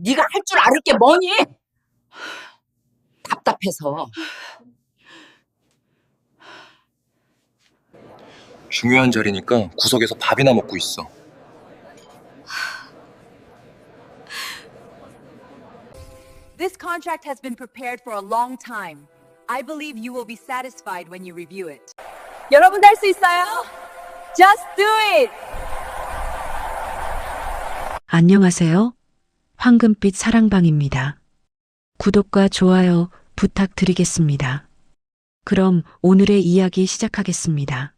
네가 할 줄 아를 게 뭐니? 답답해서. 중요한 자리니까 구석에서 밥이나 먹고 있어. This contract has been prepared for a long time. I believe you will be satisfied when you review it. 여러분도 할 수 있어요. Just do it. 안녕하세요. 황금빛 사랑방입니다. 구독과 좋아요 부탁드리겠습니다. 그럼 오늘의 이야기 시작하겠습니다.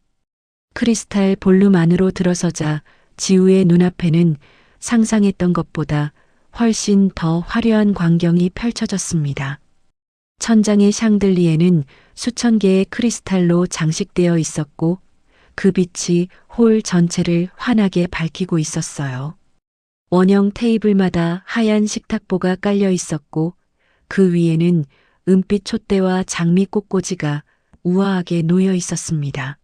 크리스탈 볼룸 안으로 들어서자 지우의 눈앞에는 상상했던 것보다 훨씬 더 화려한 광경이 펼쳐졌습니다. 천장의 샹들리에는 수천 개의 크리스탈로 장식되어 있었고 그 빛이 홀 전체를 환하게 밝히고 있었어요. 원형 테이블마다 하얀 식탁보가 깔려 있었고 그 위에는 은빛 촛대와 장미 꽃꽂이가 우아하게 놓여 있었습니다.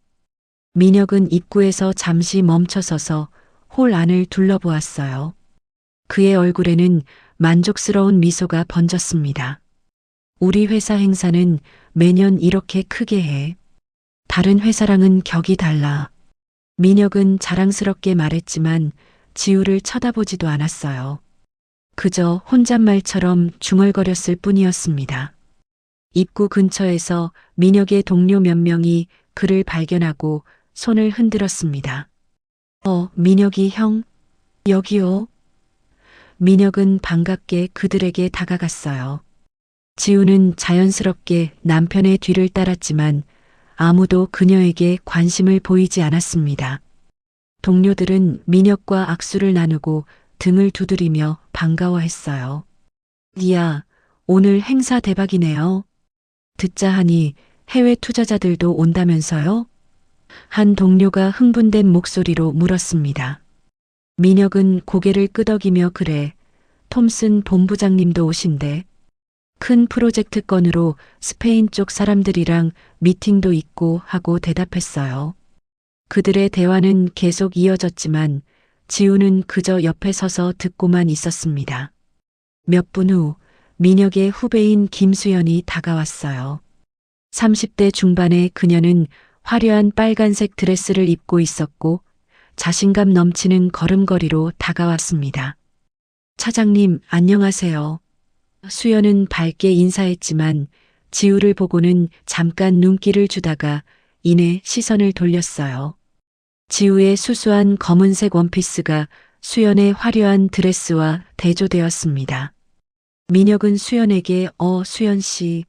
민혁은 입구에서 잠시 멈춰서서 홀 안을 둘러보았어요. 그의 얼굴에는 만족스러운 미소가 번졌습니다. 우리 회사 행사는 매년 이렇게 크게 해. 다른 회사랑은 격이 달라. 민혁은 자랑스럽게 말했지만 지우를 쳐다보지도 않았어요. 그저 혼잣말처럼 중얼거렸을 뿐이었습니다. 입구 근처에서 민혁의 동료 몇 명이 그를 발견하고 손을 흔들었습니다. 민혁이 형, 여기요. 민혁은 반갑게 그들에게 다가갔어요. 지우는 자연스럽게 남편의 뒤를 따랐지만 아무도 그녀에게 관심을 보이지 않았습니다. 동료들은 민혁과 악수를 나누고 등을 두드리며 반가워했어요. 리아, 오늘 행사 대박이네요. 듣자 하니 해외 투자자들도 온다면서요? 한 동료가 흥분된 목소리로 물었습니다. 민혁은 고개를 끄덕이며 그래, 톰슨 본부장님도 오신대. 큰 프로젝트 건으로 스페인 쪽 사람들이랑 미팅도 있고 하고 대답했어요. 그들의 대화는 계속 이어졌지만 지우는 그저 옆에 서서 듣고만 있었습니다. 몇 분 후 민혁의 후배인 김수연이 다가왔어요. 30대 중반의 그녀는 화려한 빨간색 드레스를 입고 있었고 자신감 넘치는 걸음걸이로 다가왔습니다. 차장님, 안녕하세요. 수연은 밝게 인사했지만 지우를 보고는 잠깐 눈길을 주다가 이내 시선을 돌렸어요. 지우의 수수한 검은색 원피스가 수연의 화려한 드레스와 대조되었습니다. 민혁은 수연에게 수연 씨,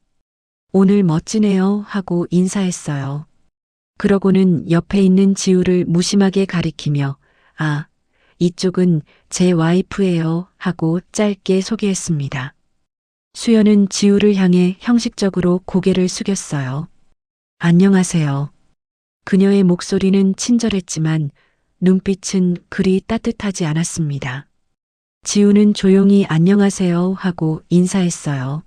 오늘 멋지네요 하고 인사했어요. 그러고는 옆에 있는 지우를 무심하게 가리키며 이쪽은 제 와이프예요 하고 짧게 소개했습니다. 수연은 지우를 향해 형식적으로 고개를 숙였어요. 안녕하세요. 그녀의 목소리는 친절했지만 눈빛은 그리 따뜻하지 않았습니다. 지우는 조용히 안녕하세요 하고 인사했어요.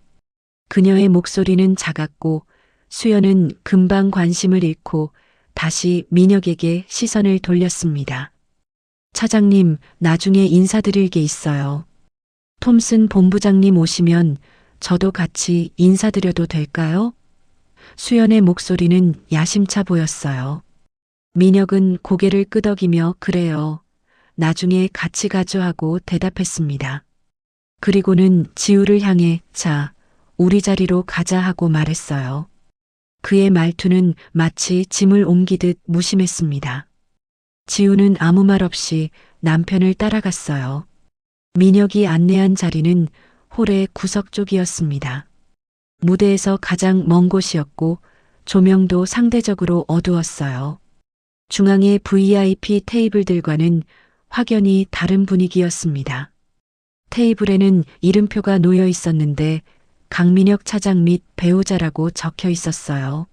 그녀의 목소리는 작았고 수연은 금방 관심을 잃고 다시 민혁에게 시선을 돌렸습니다. 차장님, 나중에 인사드릴 게 있어요. 톰슨 본부장님 오시면 저도 같이 인사드려도 될까요? 수연의 목소리는 야심차 보였어요. 민혁은 고개를 끄덕이며 그래요. 나중에 같이 가죠 하고 대답했습니다. 그리고는 지우를 향해 우리 자리로 가자 하고 말했어요. 그의 말투는 마치 짐을 옮기듯 무심했습니다. 지우는 아무 말 없이 남편을 따라갔어요. 민혁이 안내한 자리는 홀의 구석 쪽이었습니다. 무대에서 가장 먼 곳이었고 조명도 상대적으로 어두웠어요. 중앙의 VIP 테이블들과는 확연히 다른 분위기였습니다. 테이블에는 이름표가 놓여 있었는데 강민혁 차장 및 배우자라고 적혀 있었어요.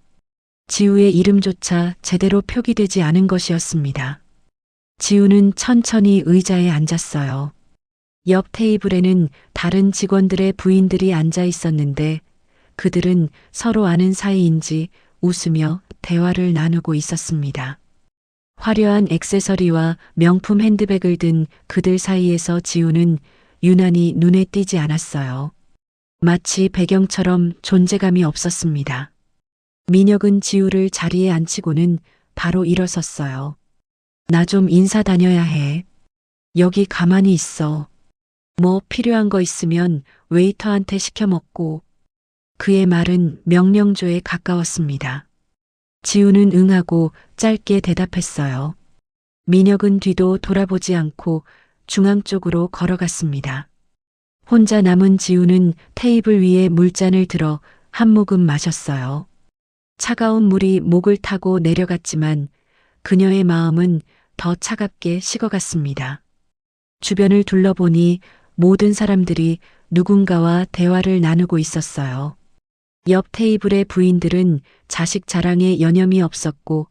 지우의 이름조차 제대로 표기되지 않은 것이었습니다. 지우는 천천히 의자에 앉았어요. 옆 테이블에는 다른 직원들의 부인들이 앉아 있었는데 그들은 서로 아는 사이인지 웃으며 대화를 나누고 있었습니다. 화려한 액세서리와 명품 핸드백을 든 그들 사이에서 지우는 유난히 눈에 띄지 않았어요. 마치 배경처럼 존재감이 없었습니다. 민혁은 지우를 자리에 앉히고는 바로 일어섰어요. 나 좀 인사 다녀야 해. 여기 가만히 있어. 뭐 필요한 거 있으면 웨이터한테 시켜 먹고. 그의 말은 명령조에 가까웠습니다. 지우는 응하고 짧게 대답했어요. 민혁은 뒤도 돌아보지 않고 중앙 쪽으로 걸어갔습니다. 혼자 남은 지우는 테이블 위에 물잔을 들어 한 모금 마셨어요. 차가운 물이 목을 타고 내려갔지만 그녀의 마음은 더 차갑게 식어갔습니다. 주변을 둘러보니 모든 사람들이 누군가와 대화를 나누고 있었어요. 옆 테이블의 부인들은 자식 자랑에 여념이 없었고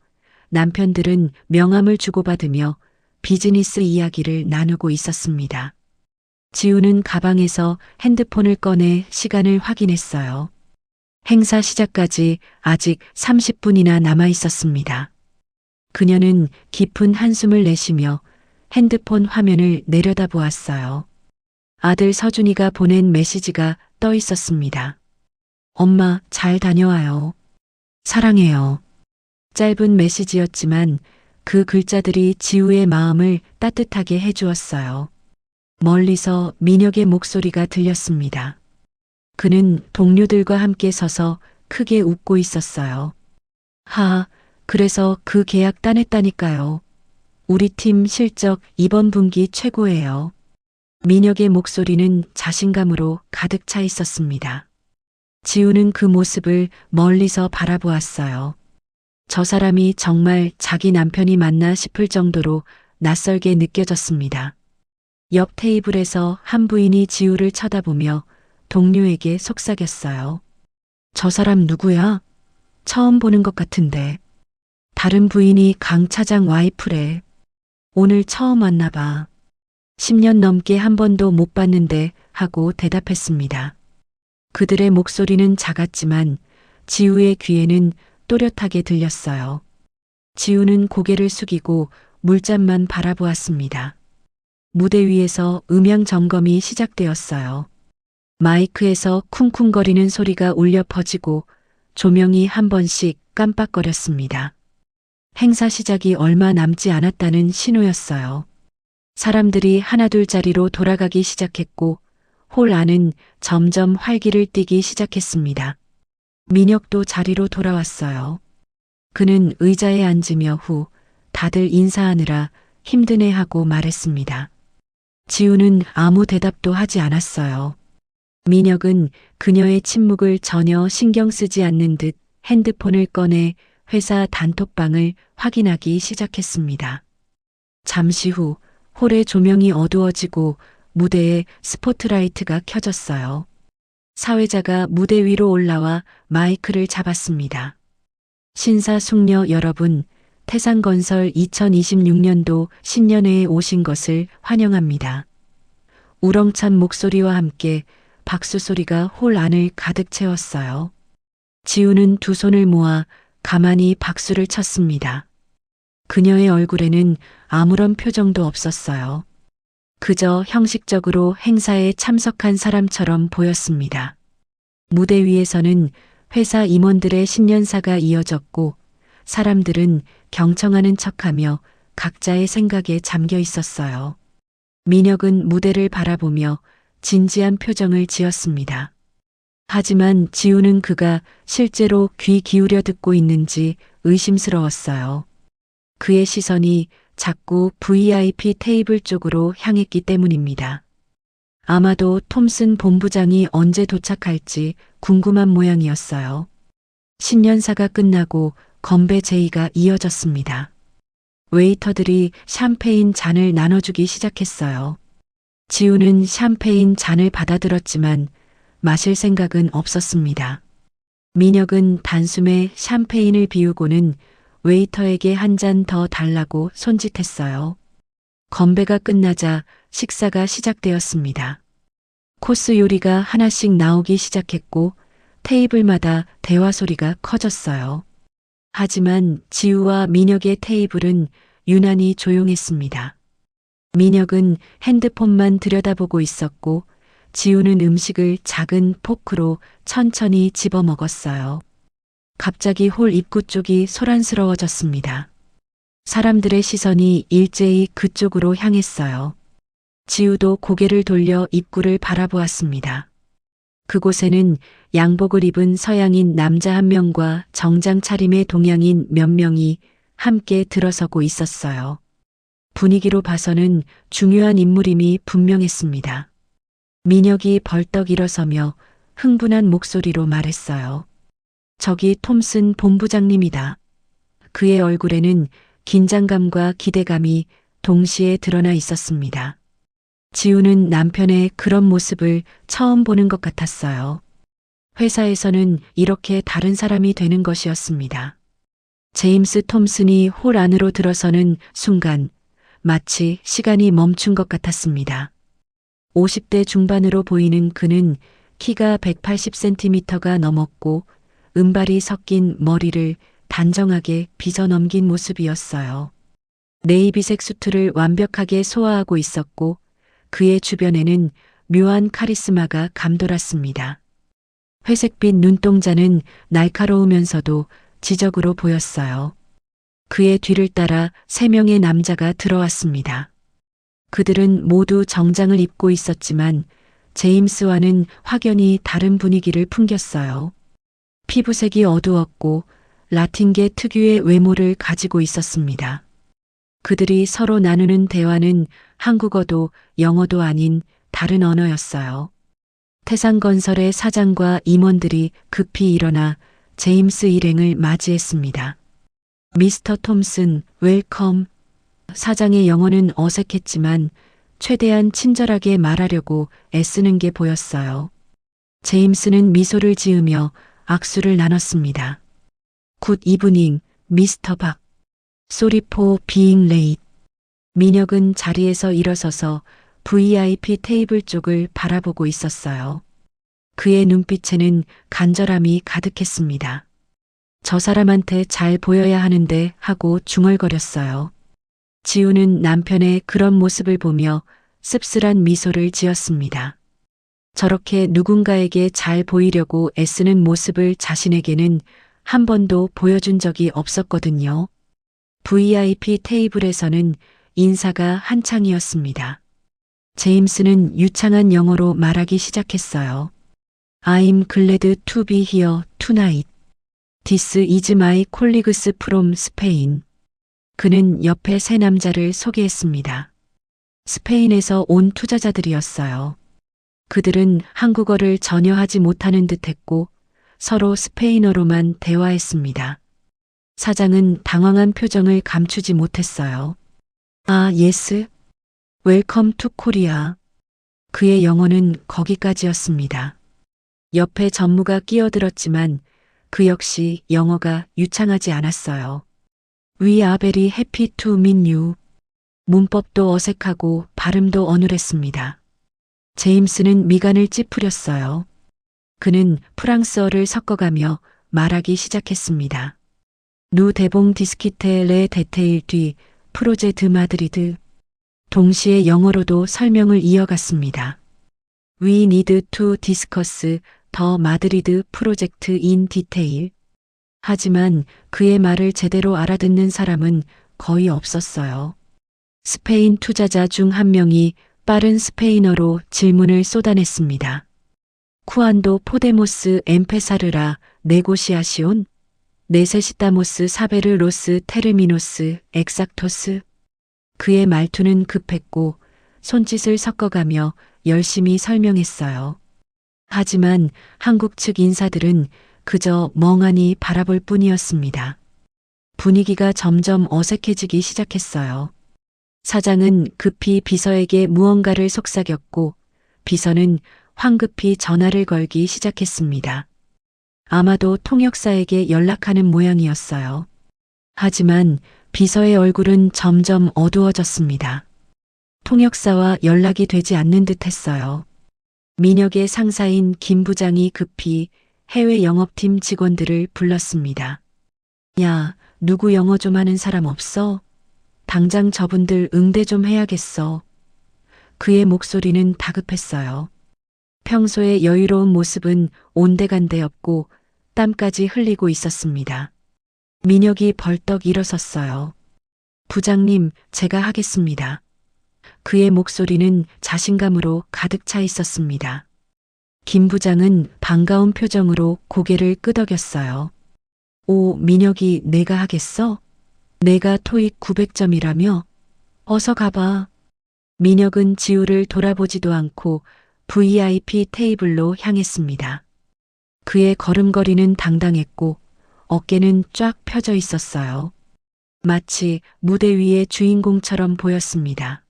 남편들은 명함을 주고받으며 비즈니스 이야기를 나누고 있었습니다. 지우는 가방에서 핸드폰을 꺼내 시간을 확인했어요. 행사 시작까지 아직 30분이나 남아 있었습니다. 그녀는 깊은 한숨을 내쉬며 핸드폰 화면을 내려다보았어요. 아들 서준이가 보낸 메시지가 떠 있었습니다. 엄마, 잘 다녀와요. 사랑해요. 짧은 메시지였지만 그 글자들이 지우의 마음을 따뜻하게 해주었어요. 멀리서 민혁의 목소리가 들렸습니다. 그는 동료들과 함께 서서 크게 웃고 있었어요. 그래서 그 계약 따냈다니까요. 우리 팀 실적 이번 분기 최고예요. 민혁의 목소리는 자신감으로 가득 차 있었습니다. 지우는 그 모습을 멀리서 바라보았어요. 저 사람이 정말 자기 남편이 맞나 싶을 정도로 낯설게 느껴졌습니다. 옆 테이블에서 한 부인이 지우를 쳐다보며 동료에게 속삭였어요. 저 사람 누구야? 처음 보는 것 같은데. 다른 부인이 강 차장 와이프래. 오늘 처음 왔나 봐. 10년 넘게 한 번도 못 봤는데 하고 대답했습니다. 그들의 목소리는 작았지만 지우의 귀에는 또렷하게 들렸어요. 지우는 고개를 숙이고 물잔만 바라보았습니다. 무대 위에서 음향 점검이 시작되었어요. 마이크에서 쿵쿵거리는 소리가 울려 퍼지고 조명이 한 번씩 깜빡거렸습니다. 행사 시작이 얼마 남지 않았다는 신호였어요. 사람들이 하나둘 자리로 돌아가기 시작했고 홀 안은 점점 활기를 띠기 시작했습니다. 민혁도 자리로 돌아왔어요. 그는 의자에 앉으며 후 다들 인사하느라 힘드네하고 말했습니다. 지우는 아무 대답도 하지 않았어요. 민혁은 그녀의 침묵을 전혀 신경 쓰지 않는 듯 핸드폰을 꺼내 회사 단톡방을 확인하기 시작했습니다. 잠시 후 홀의 조명이 어두워지고 무대에 스포트라이트가 켜졌어요. 사회자가 무대 위로 올라와 마이크를 잡았습니다. 신사숙녀 여러분, 태산건설 2026년도 신년회에 오신 것을 환영합니다. 우렁찬 목소리와 함께 박수 소리가 홀 안을 가득 채웠어요. 지우는 두 손을 모아 가만히 박수를 쳤습니다. 그녀의 얼굴에는 아무런 표정도 없었어요. 그저 형식적으로 행사에 참석한 사람처럼 보였습니다. 무대 위에서는 회사 임원들의 신년사가 이어졌고 사람들은 경청하는 척하며 각자의 생각에 잠겨 있었어요. 민혁은 무대를 바라보며 진지한 표정을 지었습니다. 하지만 지우는 그가 실제로 귀 기울여 듣고 있는지 의심스러웠어요. 그의 시선이 자꾸 VIP 테이블 쪽으로 향했기 때문입니다. 아마도 톰슨 본부장이 언제 도착할지 궁금한 모양이었어요. 신년사가 끝나고 건배 제의가 이어졌습니다. 웨이터들이 샴페인 잔을 나눠주기 시작했어요. 지우는 샴페인 잔을 받아들었지만 마실 생각은 없었습니다. 민혁은 단숨에 샴페인을 비우고는 웨이터에게 한 잔 더 달라고 손짓했어요. 건배가 끝나자 식사가 시작되었습니다. 코스 요리가 하나씩 나오기 시작했고 테이블마다 대화 소리가 커졌어요. 하지만 지우와 민혁의 테이블은 유난히 조용했습니다. 민혁은 핸드폰만 들여다보고 있었고 지우는 음식을 작은 포크로 천천히 집어 먹었어요. 갑자기 홀 입구 쪽이 소란스러워졌습니다. 사람들의 시선이 일제히 그쪽으로 향했어요. 지우도 고개를 돌려 입구를 바라보았습니다. 그곳에는 양복을 입은 서양인 남자 한 명과 정장 차림의 동양인 몇 명이 함께 들어서고 있었어요. 분위기로 봐서는 중요한 인물임이 분명했습니다. 민혁이 벌떡 일어서며 흥분한 목소리로 말했어요. 저기 톰슨 본부장님이다. 그의 얼굴에는 긴장감과 기대감이 동시에 드러나 있었습니다. 지우는 남편의 그런 모습을 처음 보는 것 같았어요. 회사에서는 이렇게 다른 사람이 되는 것이었습니다. 제임스 톰슨이 홀 안으로 들어서는 순간 마치 시간이 멈춘 것 같았습니다. 50대 중반으로 보이는 그는 키가 180cm가 넘었고 은발이 섞인 머리를 단정하게 빗어 넘긴 모습이었어요. 네이비색 수트를 완벽하게 소화하고 있었고 그의 주변에는 묘한 카리스마가 감돌았습니다. 회색빛 눈동자는 날카로우면서도 지적으로 보였어요. 그의 뒤를 따라 3명의 남자가 들어왔습니다. 그들은 모두 정장을 입고 있었지만 제임스와는 확연히 다른 분위기를 풍겼어요. 피부색이 어두웠고 라틴계 특유의 외모를 가지고 있었습니다. 그들이 서로 나누는 대화는 한국어도 영어도 아닌 다른 언어였어요. 태산건설의 사장과 임원들이 급히 일어나 제임스 일행을 맞이했습니다. 미스터 톰슨, 웰컴. 사장의 영어는 어색했지만 최대한 친절하게 말하려고 애쓰는 게 보였어요. 제임스는 미소를 지으며 악수를 나눴습니다. 굿 이브닝, 미스터 박. Sorry for being late. 민혁은 자리에서 일어서서 VIP 테이블 쪽을 바라보고 있었어요. 그의 눈빛에는 간절함이 가득했습니다. 저 사람한테 잘 보여야 하는데 하고 중얼거렸어요. 지우는 남편의 그런 모습을 보며 씁쓸한 미소를 지었습니다. 저렇게 누군가에게 잘 보이려고 애쓰는 모습을 자신에게는 한 번도 보여준 적이 없었거든요. VIP 테이블에서는 인사가 한창이었습니다. 제임스는 유창한 영어로 말하기 시작했어요. I'm glad to be here tonight. This is my colleagues from Spain. 그는 옆에 3 남자를 소개했습니다. 스페인에서 온 투자자들이었어요. 그들은 한국어를 전혀 하지 못하는 듯했고 서로 스페인어로만 대화했습니다. 사장은 당황한 표정을 감추지 못했어요. 아, 예스. 웰컴 투 코리아. 그의 영어는 거기까지였습니다. 옆에 전무가 끼어들었지만 그 역시 영어가 유창하지 않았어요. We are very happy to meet you. 문법도 어색하고 발음도 어눌했습니다. 제임스는 미간을 찌푸렸어요. 그는 프랑스어를 섞어가며 말하기 시작했습니다. 누 대봉 디스키테 레 데테일 뒤 프로제 드 마드리드. 동시에 영어로도 설명을 이어갔습니다. We need to discuss the Madrid project in detail. 하지만 그의 말을 제대로 알아듣는 사람은 거의 없었어요. 스페인 투자자 중 한 명이 빠른 스페인어로 질문을 쏟아냈습니다. 쿠안도 포데모스 엠페사르라 네고시아시온? 네세시타모스 사베르 로스 테르미노스 엑삭토스. 그의 말투는 급했고 손짓을 섞어가며 열심히 설명했어요. 하지만 한국 측 인사들은 그저 멍하니 바라볼 뿐이었습니다. 분위기가 점점 어색해지기 시작했어요. 사장은 급히 비서에게 무언가를 속삭였고 비서는 황급히 전화를 걸기 시작했습니다. 아마도 통역사에게 연락하는 모양이었어요. 하지만 비서의 얼굴은 점점 어두워졌습니다. 통역사와 연락이 되지 않는 듯 했어요. 민혁의 상사인 김 부장이 급히 해외 영업팀 직원들을 불렀습니다. 야, 누구 영어 좀 하는 사람 없어? 당장 저분들 응대 좀 해야겠어. 그의 목소리는 다급했어요. 평소의 여유로운 모습은 온데간데 없고 땀까지 흘리고 있었습니다. 민혁이 벌떡 일어섰어요. 부장님, 제가 하겠습니다. 그의 목소리는 자신감으로 가득 차 있었습니다. 김 부장은 반가운 표정으로 고개를 끄덕였어요. 오, 민혁이 내가 하겠어? 내가 토익 900점이라며? 어서 가봐. 민혁은 지우를 돌아보지도 않고 VIP 테이블로 향했습니다. 그의 걸음걸이는 당당했고 어깨는 쫙 펴져 있었어요. 마치 무대 위의 주인공처럼 보였습니다.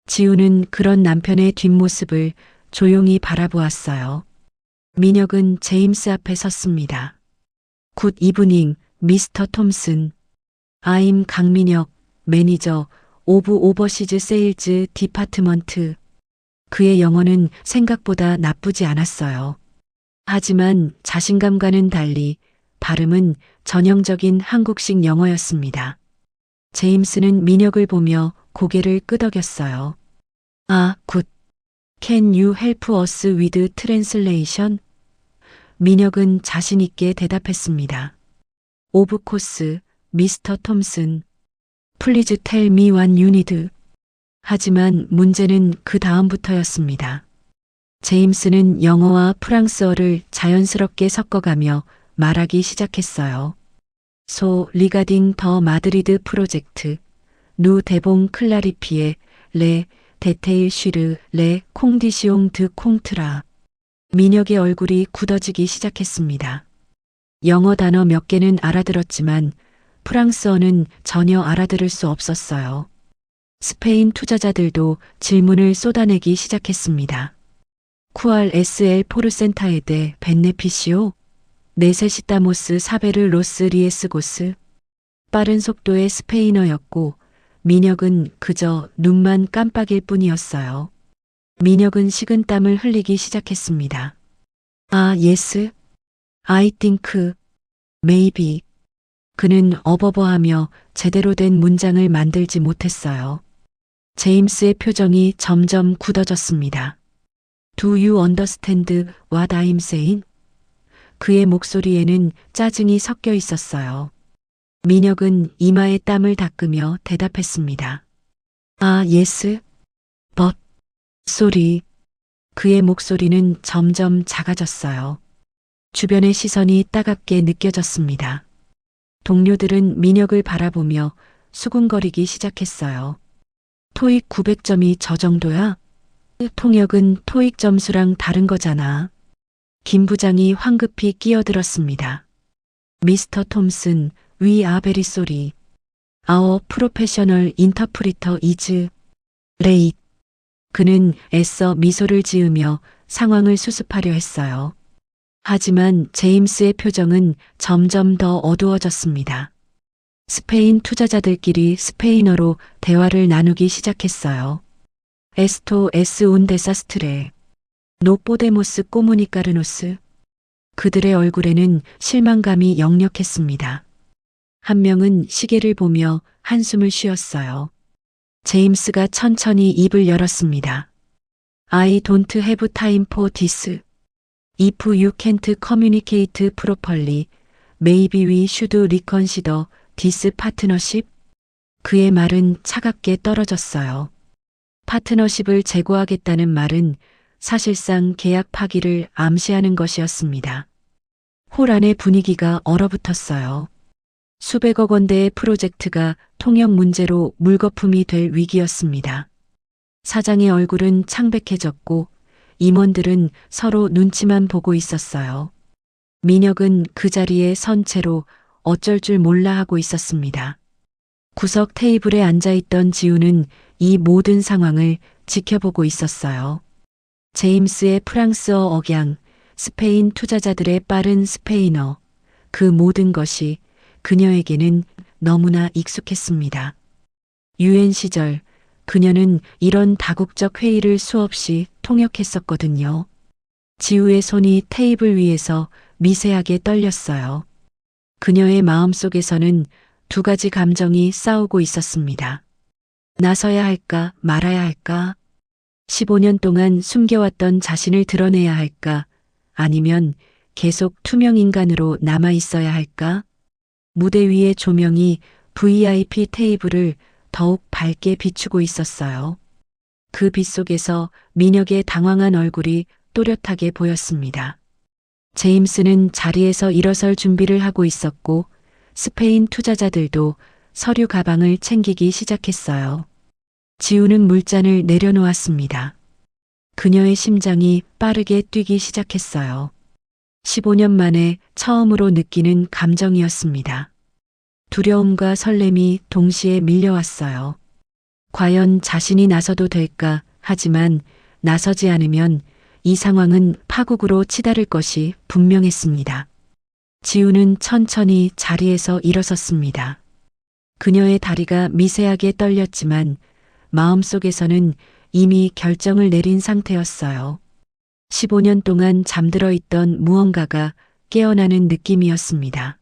지우는 그런 남편의 뒷모습을 조용히 바라보았어요. 민혁은 제임스 앞에 섰습니다. 굿 이브닝, 미스터 톰슨. I'm 강민혁, 매니저, 오브 오버시즈 세일즈 디파트먼트. 그의 영어는 생각보다 나쁘지 않았어요. 하지만 자신감과는 달리 발음은 전형적인 한국식 영어였습니다. 제임스는 민혁을 보며 고개를 끄덕였어요. 아, 굿. Can you help us with translation? 민혁은 자신 있게 대답했습니다. Of course, 미스터 톰슨. Please tell me what you need. 하지만 문제는 그 다음부터였습니다. 제임스는 영어와 프랑스어를 자연스럽게 섞어가며 말하기 시작했어요. So regarding the Madrid project, nous devons clarifier les détails sur les conditions de contrat. 민혁의 얼굴이 굳어지기 시작했습니다. 영어 단어 몇 개는 알아들었지만 프랑스어는 전혀 알아들을 수 없었어요. 스페인 투자자들도 질문을 쏟아내기 시작했습니다. 쿠알 SL 포르센타에 대 벤네피시오? 네세시타모스 사베르 로스 리에스고스? 빠른 속도의 스페인어였고 민혁은 그저 눈만 깜빡일 뿐이었어요. 민혁은 식은땀을 흘리기 시작했습니다. 아, yes. I think. Maybe. 그는 어버버하며 제대로 된 문장을 만들지 못했어요. 제임스의 표정이 점점 굳어졌습니다. Do you understand what I'm saying? 그의 목소리에는 짜증이 섞여 있었어요. 민혁은 이마에 땀을 닦으며 대답했습니다. 아, yes. But. Sorry. 그의 목소리는 점점 작아졌어요. 주변의 시선이 따갑게 느껴졌습니다. 동료들은 민혁을 바라보며 수군거리기 시작했어요. 토익 900점이 저 정도야? 통역은 토익 점수랑 다른 거잖아. 김 부장이 황급히 끼어들었습니다. 미스터 톰슨, we are very sorry. Our professional interpreter is late. 그는 애써 미소를 지으며 상황을 수습하려 했어요. 하지만 제임스의 표정은 점점 더 어두워졌습니다. 스페인 투자자들끼리 스페인어로 대화를 나누기 시작했어요. 에스토 에스 운 데사스트레. 노 포데모스 꼬무니까르노스. 그들의 얼굴에는 실망감이 역력했습니다. 한 명은 시계를 보며 한숨을 쉬었어요. 제임스가 천천히 입을 열었습니다. I don't have time for this. If you can't communicate properly, maybe we should reconsider this partnership. 그의 말은 차갑게 떨어졌어요. 파트너십을 재고하겠다는 말은 사실상 계약 파기를 암시하는 것이었습니다. 홀 안의 분위기가 얼어붙었어요. 수백억 원대의 프로젝트가 통역 문제로 물거품이 될 위기였습니다. 사장의 얼굴은 창백해졌고 임원들은 서로 눈치만 보고 있었어요. 민혁은 그 자리에 선 채로 어쩔 줄 몰라 하고 있었습니다. 구석 테이블에 앉아있던 지우는 이 모든 상황을 지켜보고 있었어요. 제임스의 프랑스어 억양, 스페인 투자자들의 빠른 스페인어, 그 모든 것이 그녀에게는 너무나 익숙했습니다. 유엔 시절 그녀는 이런 다국적 회의를 수없이 통역했었거든요. 지우의 손이 테이블 위에서 미세하게 떨렸어요. 그녀의 마음속에서는 두 가지 감정이 싸우고 있었습니다. 나서야 할까 말아야 할까? 15년 동안 숨겨왔던 자신을 드러내야 할까? 아니면 계속 투명 인간으로 남아 있어야 할까? 무대 위의 조명이 VIP 테이블을 더욱 밝게 비추고 있었어요. 그 빛 속에서 민혁의 당황한 얼굴이 또렷하게 보였습니다. 제임스는 자리에서 일어설 준비를 하고 있었고 스페인 투자자들도 서류 가방을 챙기기 시작했어요. 지우는 물잔을 내려놓았습니다. 그녀의 심장이 빠르게 뛰기 시작했어요. 15년 만에 처음으로 느끼는 감정이었습니다. 두려움과 설렘이 동시에 밀려왔어요. 과연 자신이 나서도 될까? 하지만 나서지 않으면 이 상황은 파국으로 치달을 것이 분명했습니다. 지우는 천천히 자리에서 일어섰습니다. 그녀의 다리가 미세하게 떨렸지만 마음속에서는 이미 결정을 내린 상태였어요. 15년 동안 잠들어 있던 무언가가 깨어나는 느낌이었습니다.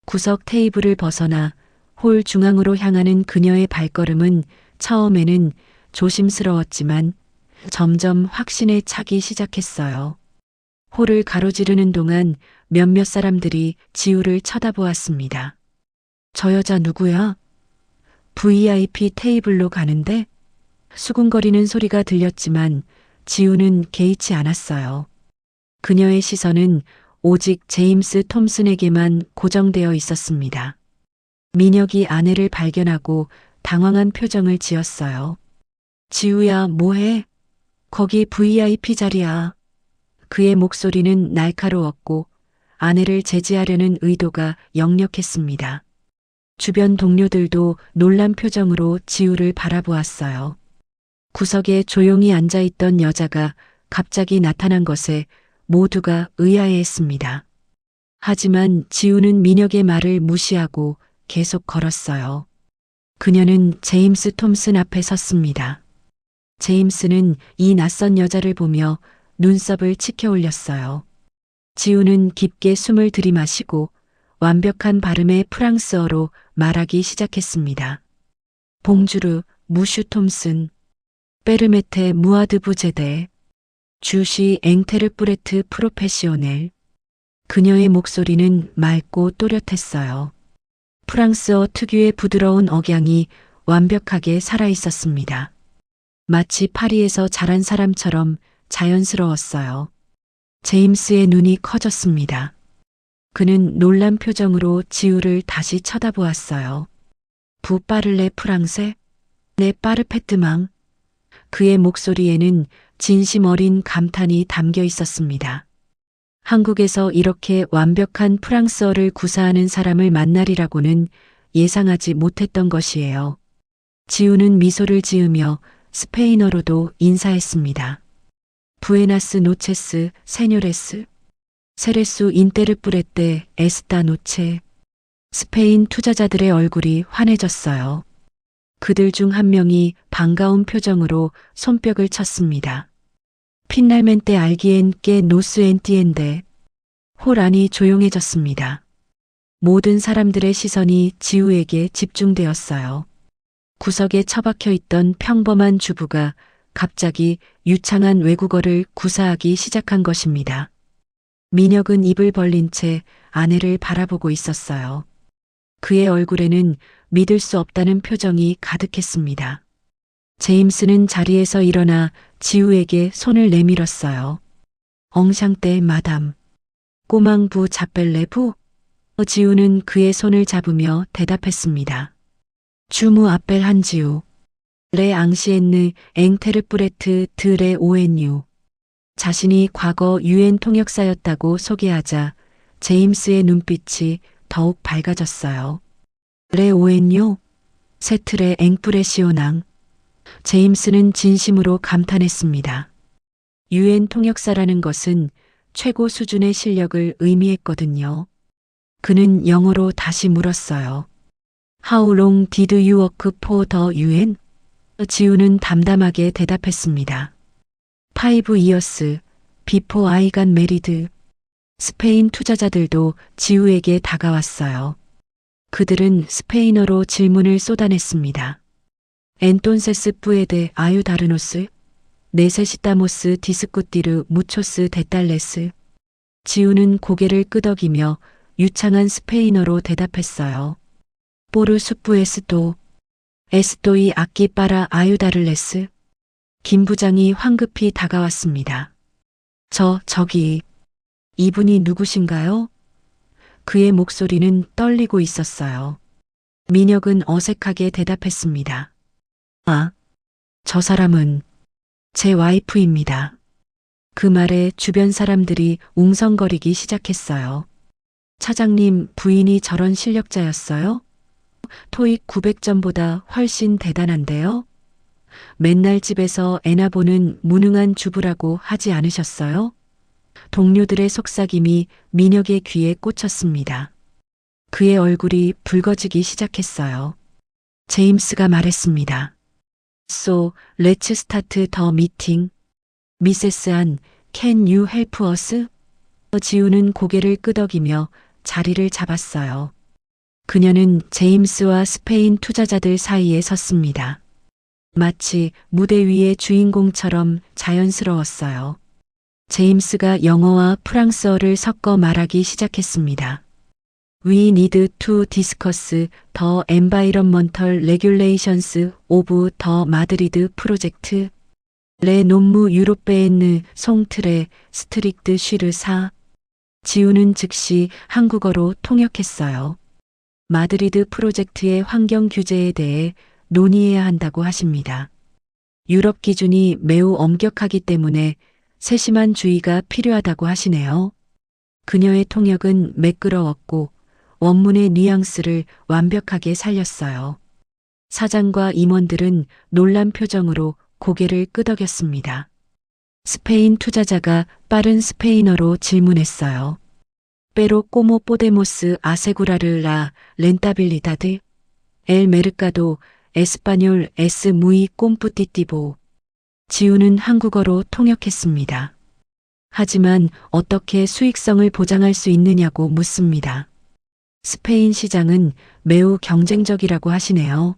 구석 테이블을 벗어나 홀 중앙으로 향하는 그녀의 발걸음은 처음에는 조심스러웠지만 점점 확신에 차기 시작했어요. 홀을 가로지르는 동안 몇몇 사람들이 지우를 쳐다보았습니다. 저 여자 누구야? VIP 테이블로 가는데? 수군거리는 소리가 들렸지만 지우는 개의치 않았어요. 그녀의 시선은 오직 제임스 톰슨에게만 고정되어 있었습니다. 민혁이 아내를 발견하고 당황한 표정을 지었어요. 지우야, 뭐해? 거기 VIP 자리야. 그의 목소리는 날카로웠고 아내를 제지하려는 의도가 역력했습니다. 주변 동료들도 놀란 표정으로 지우를 바라보았어요. 구석에 조용히 앉아있던 여자가 갑자기 나타난 것에 모두가 의아해했습니다. 하지만 지우는 민혁의 말을 무시하고 계속 걸었어요. 그녀는 제임스 톰슨 앞에 섰습니다. 제임스는 이 낯선 여자를 보며 눈썹을 치켜 올렸어요. 지우는 깊게 숨을 들이마시고 완벽한 발음의 프랑스어로 말하기 시작했습니다. 봉주르, 무슈 톰슨, 베르메테 무아드부 제데, 주시 앵테르뿌레트 프로페시오넬. 그녀의 목소리는 맑고 또렷했어요. 프랑스어 특유의 부드러운 억양이 완벽하게 살아있었습니다. 마치 파리에서 자란 사람처럼 자연스러웠어요. 제임스의 눈이 커졌습니다. 그는 놀란 표정으로 지우를 다시 쳐다보았어요. 부 파를레 프랑세? 네 파르페트망. 그의 목소리에는 진심 어린 감탄이 담겨 있었습니다. 한국에서 이렇게 완벽한 프랑스어를 구사하는 사람을 만나리라고는 예상하지 못했던 것이에요. 지우는 미소를 지으며 스페인어로도 인사했습니다. 부에나스 노체스, 세뇨레스, 세레수 인테르뿌레떼 에스타 노체. 스페인 투자자들의 얼굴이 환해졌어요. 그들 중 한 명이 반가운 표정으로 손뼉을 쳤습니다. 핀날멘테 알기엔 깨 노스 엔티엔데. 홀 안이 조용해졌습니다. 모든 사람들의 시선이 지우에게 집중되었어요. 구석에 처박혀 있던 평범한 주부가 갑자기 유창한 외국어를 구사하기 시작한 것입니다. 민혁은 입을 벌린 채 아내를 바라보고 있었어요. 그의 얼굴에는 믿을 수 없다는 표정이 가득했습니다. 제임스는 자리에서 일어나 지우에게 손을 내밀었어요. 엉샹떼 마담. 꼬망부 자벨레부? 지우는 그의 손을 잡으며 대답했습니다. 주무 아벨 한지우. 레 앙시엔느 앵테르뿌레트 드레 오엔유. 자신이 과거 유엔 통역사였다고 소개하자 제임스의 눈빛이 더욱 밝아졌어요. 레 오엔요? 세트레 앵프레시오낭. 제임스는 진심으로 감탄했습니다. 유엔 통역사라는 것은 최고 수준의 실력을 의미했거든요. 그는 영어로 다시 물었어요. How long did you work for the UN? 지우는 담담하게 대답했습니다. 5 years before I got married. 스페인 투자자들도 지우에게 다가왔어요. 그들은 스페인어로 질문을 쏟아냈습니다. 엔톤세스 뿌에데 아유다르노스, 네세시타모스 디스쿠티르 무초스 데탈레스. 지우는 고개를 끄덕이며 유창한 스페인어로 대답했어요. 포르 수프에스도, 에스토이 아끼 빠라 아유다를레스. 김 부장이 황급히 다가왔습니다. 저기, 이분이 누구신가요? 그의 목소리는 떨리고 있었어요. 민혁은 어색하게 대답했습니다. 아, 저 사람은 제 와이프입니다. 그 말에 주변 사람들이 웅성거리기 시작했어요. 차장님 부인이 저런 실력자였어요? 토익 900점보다 훨씬 대단한데요? 맨날 집에서 애나 보는 무능한 주부라고 하지 않으셨어요? 동료들의 속삭임이 민혁의 귀에 꽂혔습니다. 그의 얼굴이 붉어지기 시작했어요. 제임스가 말했습니다. So, let's start the meeting. 미세스 안, can you help us? 지우는 고개를 끄덕이며 자리를 잡았어요. 그녀는 제임스와 스페인 투자자들 사이에 섰습니다. 마치 무대 위의 주인공처럼 자연스러웠어요. 제임스가 영어와 프랑스어를 섞어 말하기 시작했습니다. We need to discuss the environmental regulations of the Madrid project. 레 논무 유로페엔 송트레 스트릭트 쉬르사. 지우는 즉시 한국어로 통역했어요. 마드리드 프로젝트의 환경 규제에 대해 논의해야 한다고 하십니다. 유럽 기준이 매우 엄격하기 때문에 세심한 주의가 필요하다고 하시네요. 그녀의 통역은 매끄러웠고 원문의 뉘앙스를 완벽하게 살렸어요. 사장과 임원들은 놀란 표정으로 고개를 끄덕였습니다. 스페인 투자자가 빠른 스페인어로 질문했어요. Pero como podemos asegurar la rentabilidad? El mercado español es muy competitivo. 지우는 한국어로 통역했습니다. 하지만 어떻게 수익성을 보장할 수 있느냐고 묻습니다. 스페인 시장은 매우 경쟁적이라고 하시네요.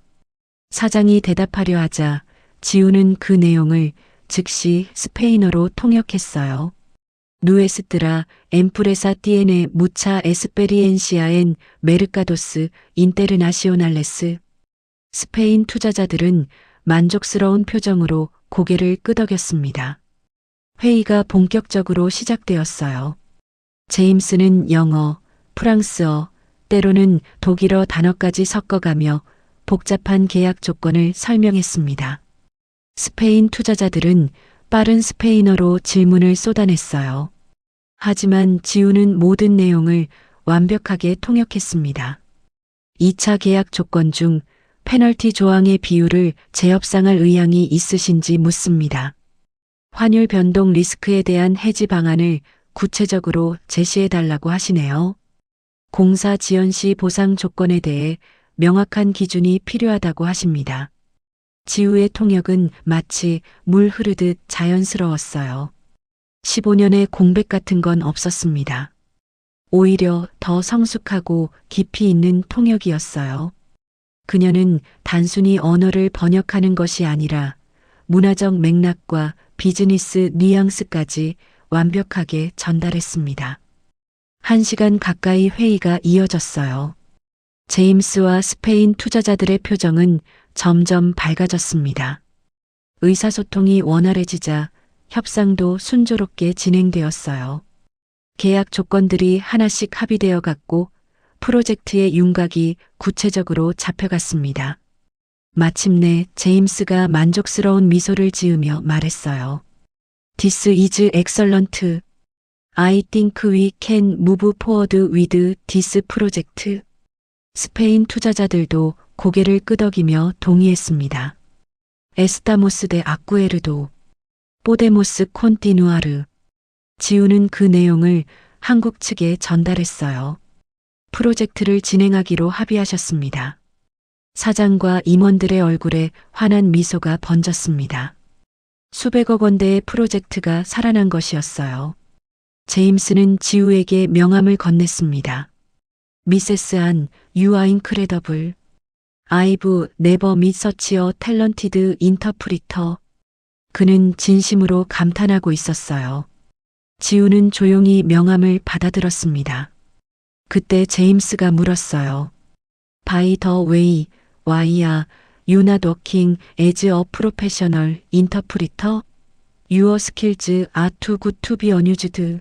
사장이 대답하려 하자 지우는 그 내용을 즉시 스페인어로 통역했어요. 누에스트라 엠프레사 tiene mucha experiencia en mercados internacionales. 스페인 투자자들은 만족스러운 표정으로 고개를 끄덕였습니다. 회의가 본격적으로 시작되었어요. 제임스는 영어, 프랑스어, 때로는 독일어 단어까지 섞어가며 복잡한 계약 조건을 설명했습니다. 스페인 투자자들은 빠른 스페인어로 질문을 쏟아냈어요. 하지만 지우는 모든 내용을 완벽하게 통역했습니다. 2차 계약 조건 중 페널티 조항의 비율을 재협상할 의향이 있으신지 묻습니다. 환율 변동 리스크에 대한 해지 방안을 구체적으로 제시해달라고 하시네요. 공사 지연 시 보상 조건에 대해 명확한 기준이 필요하다고 하십니다. 지우의 통역은 마치 물 흐르듯 자연스러웠어요. 15년의 공백 같은 건 없었습니다. 오히려 더 성숙하고 깊이 있는 통역이었어요. 그녀는 단순히 언어를 번역하는 것이 아니라 문화적 맥락과 비즈니스 뉘앙스까지 완벽하게 전달했습니다. 1시간 가까이 회의가 이어졌어요. 제임스와 스페인 투자자들의 표정은 점점 밝아졌습니다. 의사소통이 원활해지자 협상도 순조롭게 진행되었어요. 계약 조건들이 하나씩 합의되어 갔고 프로젝트의 윤곽이 구체적으로 잡혀갔습니다. 마침내 제임스가 만족스러운 미소를 지으며 말했어요. This is excellent. I think we can move forward with this project. 스페인 투자자들도 고개를 끄덕이며 동의했습니다. 에스타모스 데 아쿠에르도, 포데모스 콘티누아르. 지우는 그 내용을 한국 측에 전달했어요. 프로젝트를 진행하기로 합의하셨습니다. 사장과 임원들의 얼굴에 환한 미소가 번졌습니다. 수백억 원대의 프로젝트가 살아난 것이었어요. 제임스는 지우에게 명함을 건넸습니다. 미세스 안, you are incredible. I've never met such a talented interpreter. 그는 진심으로 감탄하고 있었어요. 지우는 조용히 명함을 받아들었습니다. 그때 제임스가 물었어요. By the way, why are you not working as a professional interpreter? Your skills are too good to be unused.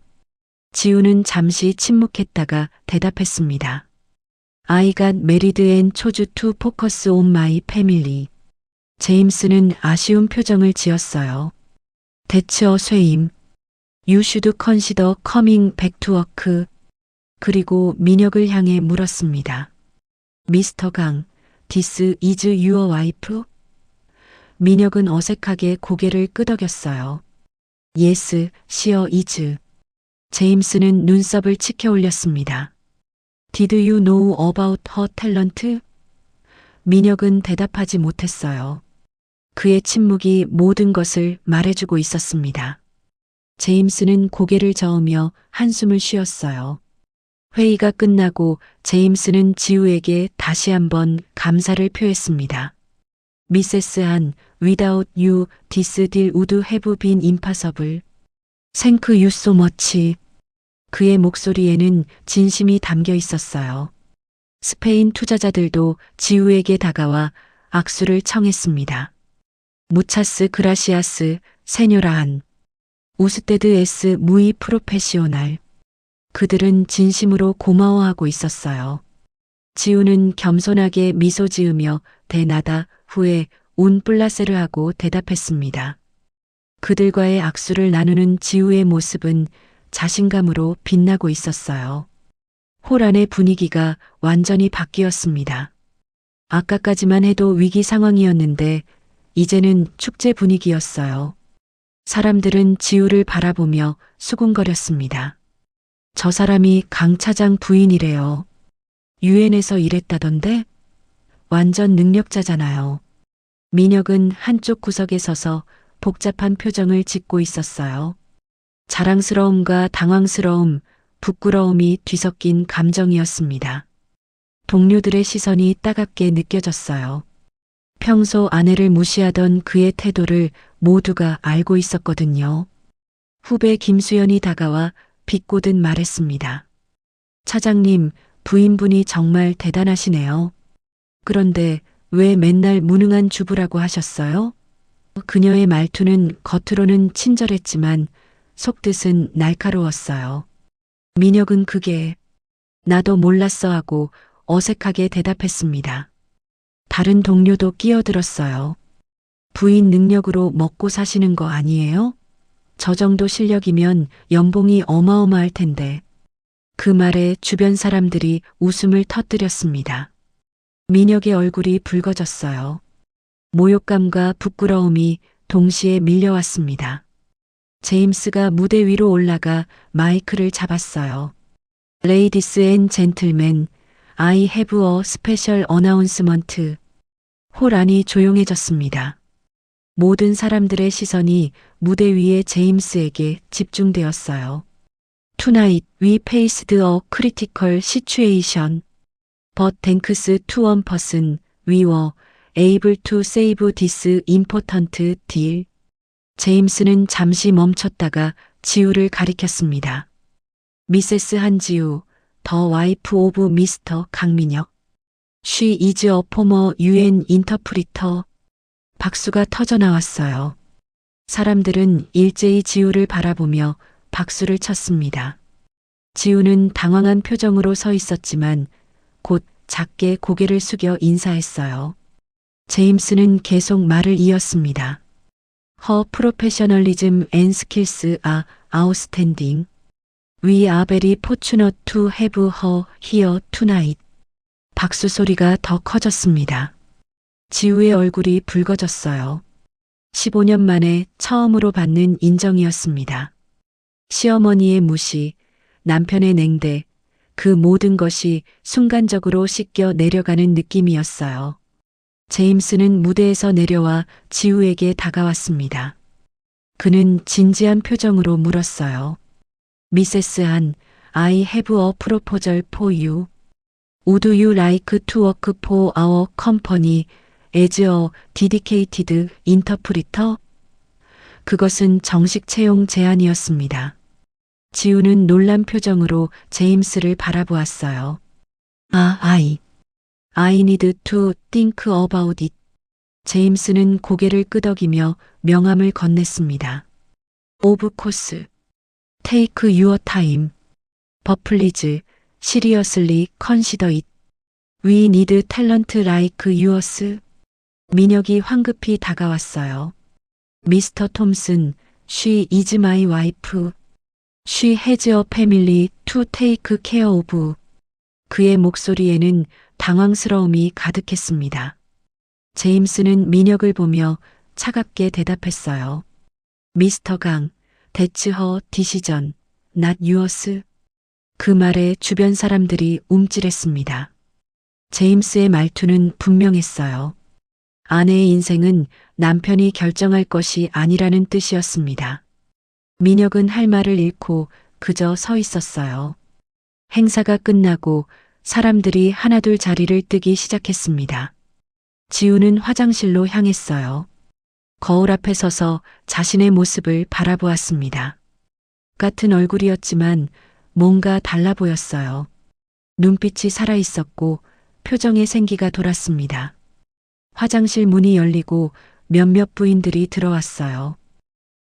지우는 잠시 침묵했다가 대답했습니다. I got married and chose to focus on my family. 제임스는 아쉬운 표정을 지었어요. That's a shame. You should consider coming back to work. 그리고 민혁을 향해 물었습니다. 미스터 강, this is your wife? 민혁은 어색하게 고개를 끄덕였어요. Yes, she is. 제임스는 눈썹을 치켜 올렸습니다. Did you know about her talent? 민혁은 대답하지 못했어요. 그의 침묵이 모든 것을 말해주고 있었습니다. 제임스는 고개를 저으며 한숨을 쉬었어요. 회의가 끝나고 제임스는 지우에게 다시 한번 감사를 표했습니다. 미세스 한, without you, this deal would have been impossible. Thank you so much. 그의 목소리에는 진심이 담겨 있었어요. 스페인 투자자들도 지우에게 다가와 악수를 청했습니다. 무차스 그라시아스, 세뇨라 한. 우스테드 에스 무이 프로페시오날. 그들은 진심으로 고마워하고 있었어요. 지우는 겸손하게 미소 지으며 대나다 후에 운 플라세르하고 대답했습니다. 그들과의 악수를 나누는 지우의 모습은 자신감으로 빛나고 있었어요. 홀 안의 분위기가 완전히 바뀌었습니다. 아까까지만 해도 위기 상황이었는데 이제는 축제 분위기였어요. 사람들은 지우를 바라보며 수군거렸습니다. 저 사람이 강 차장 부인이래요. 유엔에서 일했다던데? 완전 능력자잖아요. 민혁은 한쪽 구석에 서서 복잡한 표정을 짓고 있었어요. 자랑스러움과 당황스러움, 부끄러움이 뒤섞인 감정이었습니다. 동료들의 시선이 따갑게 느껴졌어요. 평소 아내를 무시하던 그의 태도를 모두가 알고 있었거든요. 후배 김수연이 다가와 비꼬듯 말했습니다. 차장님, 부인분이 정말 대단하시네요. 그런데 왜 맨날 무능한 주부라고 하셨어요? 그녀의 말투는 겉으로는 친절했지만 속뜻은 날카로웠어요. 민혁은 그게 나도 몰랐어 하고 어색하게 대답했습니다. 다른 동료도 끼어들었어요. 부인 능력으로 먹고 사시는 거 아니에요? 저 정도 실력이면 연봉이 어마어마할 텐데. 그 말에 주변 사람들이 웃음을 터뜨렸습니다. 민혁의 얼굴이 붉어졌어요. 모욕감과 부끄러움이 동시에 밀려왔습니다. 제임스가 무대 위로 올라가 마이크를 잡았어요. Ladies and gentlemen, I have a special announcement. 홀 안이 조용해졌습니다. 모든 사람들의 시선이 무대 위의 제임스에게 집중되었어요. Tonight we faced a critical situation. But thanks to one person, we were able to save this important deal. 제임스는 잠시 멈췄다가 지우를 가리켰습니다. 미세스 한지우, 더 와이프 오브 미스터 강민혁. She is a former UN interpreter. 박수가 터져나왔어요. 사람들은 일제히 지우를 바라보며 박수를 쳤습니다. 지우는 당황한 표정으로 서 있었지만 곧 작게 고개를 숙여 인사했어요. 제임스는 계속 말을 이었습니다. Her professionalism and skills are outstanding. We are very fortunate to have her here tonight. 박수 소리가 더 커졌습니다. 지우의 얼굴이 붉어졌어요. 15년 만에 처음으로 받는 인정이었습니다. 시어머니의 무시, 남편의 냉대, 그 모든 것이 순간적으로 씻겨 내려가는 느낌이었어요. 제임스는 무대에서 내려와 지우에게 다가왔습니다. 그는 진지한 표정으로 물었어요. 미세스 한, I have a proposal for you. Would you like to work for our company as a dedicated interpreter? 그것은 정식 채용 제안이었습니다. 지우는 놀란 표정으로 제임스를 바라보았어요. I need to think about it. 제임스는 고개를 끄덕이며 명함을 건넸습니다. Of course. Take your time. But please, seriously consider it. We need talent like yours. 민혁이 황급히 다가왔어요. 미스터 톰슨, she is my wife. She has a family to take care of. 그의 목소리에는 당황스러움이 가득했습니다. 제임스는 민혁을 보며 차갑게 대답했어요. 미스터 강, that's her decision, not yours. 그 말에 주변 사람들이 움찔했습니다. 제임스의 말투는 분명했어요. 아내의 인생은 남편이 결정할 것이 아니라는 뜻이었습니다. 민혁은 할 말을 잃고 그저 서 있었어요. 행사가 끝나고 사람들이 하나둘 자리를 뜨기 시작했습니다. 지우는 화장실로 향했어요. 거울 앞에 서서 자신의 모습을 바라보았습니다. 같은 얼굴이었지만 뭔가 달라 보였어요. 눈빛이 살아있었고 표정에 생기가 돌았습니다. 화장실 문이 열리고 몇몇 부인들이 들어왔어요.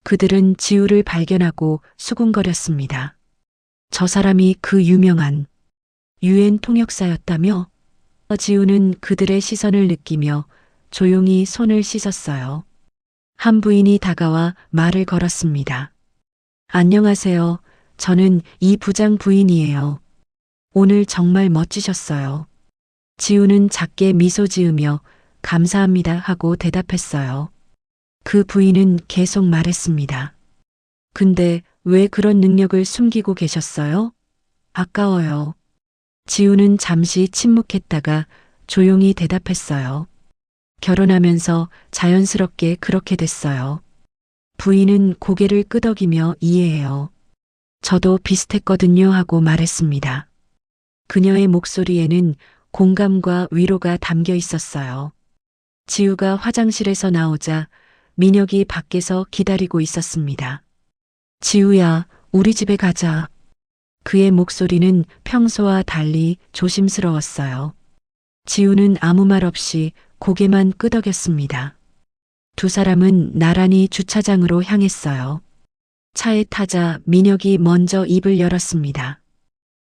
그들은 지우를 발견하고 수군거렸습니다. 저 사람이 그 유명한 UN 통역사였다며? 지우는 그들의 시선을 느끼며 조용히 손을 씻었어요. 한 부인이 다가와 말을 걸었습니다. 안녕하세요. 저는 이 부장 부인이에요. 오늘 정말 멋지셨어요. 지우는 작게 미소 지으며 감사합니다 하고 대답했어요. 그 부인은 계속 말했습니다. 근데 왜 그런 능력을 숨기고 계셨어요? 아까워요. 지우는 잠시 침묵했다가 조용히 대답했어요. 결혼하면서 자연스럽게 그렇게 됐어요. 부인은 고개를 끄덕이며 이해해요. 저도 비슷했거든요 하고 말했습니다. 그녀의 목소리에는 공감과 위로가 담겨 있었어요. 지우가 화장실에서 나오자 민혁이 밖에서 기다리고 있었습니다. 지우야, 우리 집에 가자. 그의 목소리는 평소와 달리 조심스러웠어요. 지우는 아무 말 없이 고개만 끄덕였습니다. 두 사람은 나란히 주차장으로 향했어요. 차에 타자 민혁이 먼저 입을 열었습니다.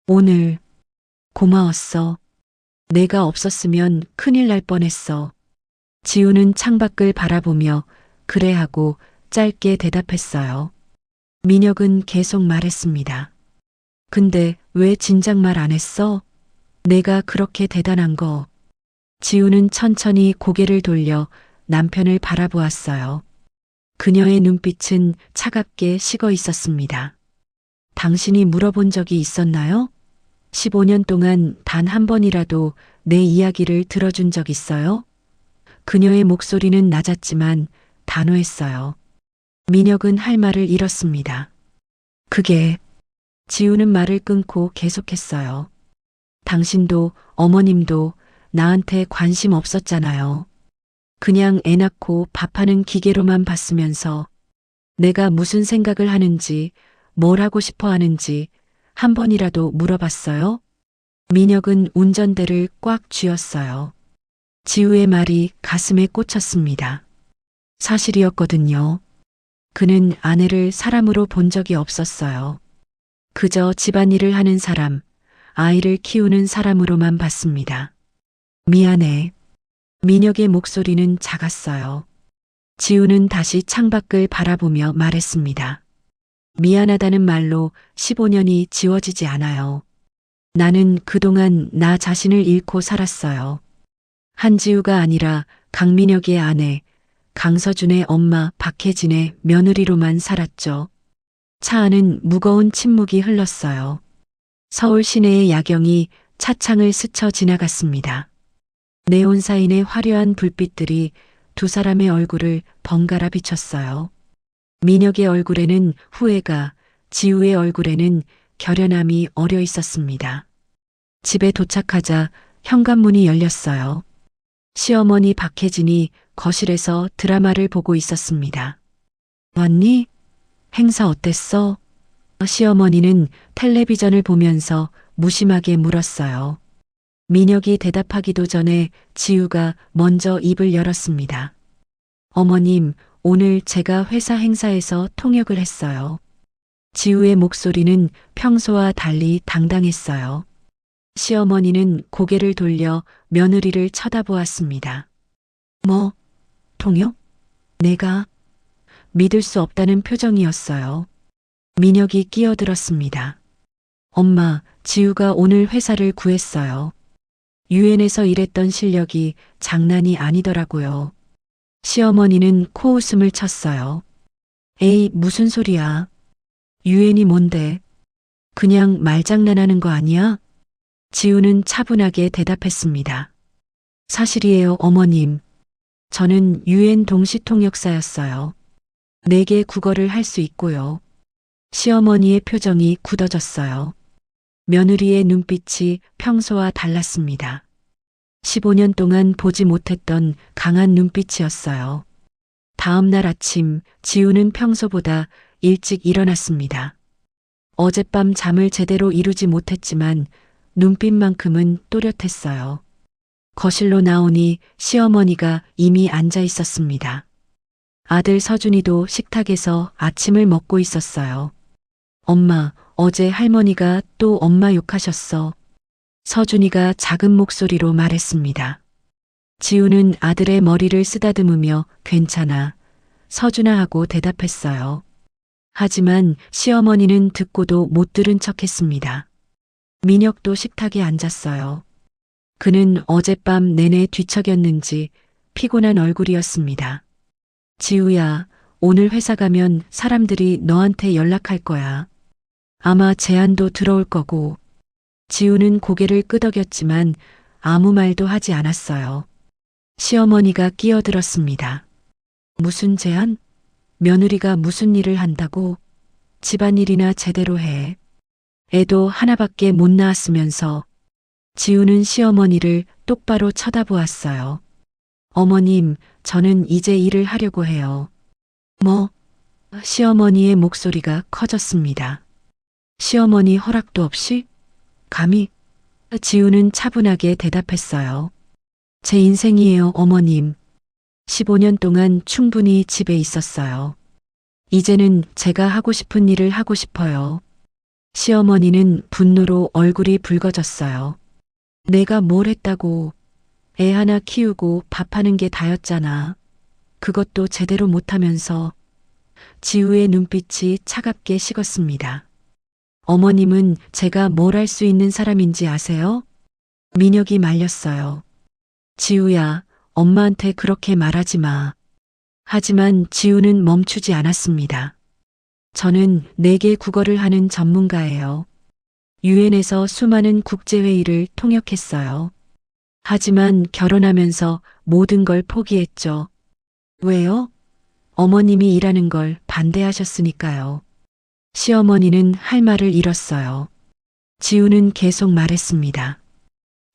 오늘 고마웠어. 내가 없었으면 큰일 날 뻔했어. 지우는 창밖을 바라보며 그래 하고 짧게 대답했어요. 민혁은 계속 말했습니다. 근데 왜 진작 말 안 했어? 내가 그렇게 대단한 거. 지우는 천천히 고개를 돌려 남편을 바라보았어요. 그녀의 눈빛은 차갑게 식어 있었습니다. 당신이 물어본 적이 있었나요? 15년 동안 단 한 번이라도 내 이야기를 들어준 적 있어요? 그녀의 목소리는 낮았지만 단호했어요. 민혁은 할 말을 잃었습니다. 그게 지우는 말을 끊고 계속했어요. 당신도 어머님도 나한테 관심 없었잖아요. 그냥 애 낳고 밥하는 기계로만 봤으면서 내가 무슨 생각을 하는지 뭘 하고 싶어 하는지 한 번이라도 물어봤어요? 민혁은 운전대를 꽉 쥐었어요. 지우의 말이 가슴에 꽂혔습니다. 사실이었거든요. 그는 아내를 사람으로 본 적이 없었어요. 그저 집안일을 하는 사람, 아이를 키우는 사람으로만 봤습니다. 미안해. 민혁의 목소리는 작았어요. 지우는 다시 창밖을 바라보며 말했습니다. 미안하다는 말로 15년이 지워지지 않아요. 나는 그동안 나 자신을 잃고 살았어요. 한지우가 아니라 강민혁의 아내, 강서준의 엄마 박혜진의 며느리로만 살았죠. 차 안은 무거운 침묵이 흘렀어요. 서울 시내의 야경이 차창을 스쳐 지나갔습니다. 네온사인의 화려한 불빛들이 두 사람의 얼굴을 번갈아 비췄어요. 민혁의 얼굴에는 후회가, 지우의 얼굴에는 결연함이 어려 있었습니다. 집에 도착하자 현관문이 열렸어요. 시어머니 박혜진이 거실에서 드라마를 보고 있었습니다. 왔니? 행사 어땠어? 시어머니는 텔레비전을 보면서 무심하게 물었어요. 민혁이 대답하기도 전에 지우가 먼저 입을 열었습니다. 어머님, 오늘 제가 회사 행사에서 통역을 했어요. 지우의 목소리는 평소와 달리 당당했어요. 시어머니는 고개를 돌려 며느리를 쳐다보았습니다. 뭐, 통역? 내가? 믿을 수 없다는 표정이었어요. 민혁이 끼어들었습니다. 엄마, 지우가 오늘 회사를 구했어요. 유엔에서 일했던 실력이 장난이 아니더라고요. 시어머니는 코웃음을 쳤어요. 에이, 무슨 소리야. 유엔이 뭔데? 그냥 말장난하는 거 아니야? 지우는 차분하게 대답했습니다. 사실이에요, 어머님. 저는 유엔 동시통역사였어요. 4개 국어를 할 수 있고요. 시어머니의 표정이 굳어졌어요. 며느리의 눈빛이 평소와 달랐습니다. 15년 동안 보지 못했던 강한 눈빛이었어요. 다음 날 아침 지우는 평소보다 일찍 일어났습니다. 어젯밤 잠을 제대로 이루지 못했지만 눈빛만큼은 또렷했어요. 거실로 나오니 시어머니가 이미 앉아 있었습니다. 아들 서준이도 식탁에서 아침을 먹고 있었어요. 엄마, 어제 할머니가 또 엄마 욕하셨어. 서준이가 작은 목소리로 말했습니다. 지우는 아들의 머리를 쓰다듬으며 괜찮아, 서준아 하고 대답했어요. 하지만 시어머니는 듣고도 못 들은 척했습니다. 민혁도 식탁에 앉았어요. 그는 어젯밤 내내 뒤척였는지 피곤한 얼굴이었습니다. 지우야, 오늘 회사 가면 사람들이 너한테 연락할 거야. 아마 제안도 들어올 거고. 지우는 고개를 끄덕였지만 아무 말도 하지 않았어요. 시어머니가 끼어들었습니다. 무슨 제안? 며느리가 무슨 일을 한다고? 집안일이나 제대로 해. 애도 하나밖에 못 낳았으면서. 지우는 시어머니를 똑바로 쳐다보았어요. 어머님, 저는 이제 일을 하려고 해요. 뭐? 시어머니의 목소리가 커졌습니다. 시어머니 허락도 없이? 감히? 지우는 차분하게 대답했어요. 제 인생이에요, 어머님. 15년 동안 충분히 집에 있었어요. 이제는 제가 하고 싶은 일을 하고 싶어요. 시어머니는 분노로 얼굴이 붉어졌어요. 내가 뭘 했다고. 애 하나 키우고 밥하는 게 다였잖아. 그것도 제대로 못하면서. 지우의 눈빛이 차갑게 식었습니다. 어머님은 제가 뭘 할 수 있는 사람인지 아세요? 민혁이 말렸어요. 지우야, 엄마한테 그렇게 말하지 마. 하지만 지우는 멈추지 않았습니다. 저는 4개 국어를 하는 전문가예요. 유엔에서 수많은 국제회의를 통역했어요. 하지만 결혼하면서 모든 걸 포기했죠. 왜요? 어머님이 일하는 걸 반대하셨으니까요. 시어머니는 할 말을 잃었어요. 지우는 계속 말했습니다.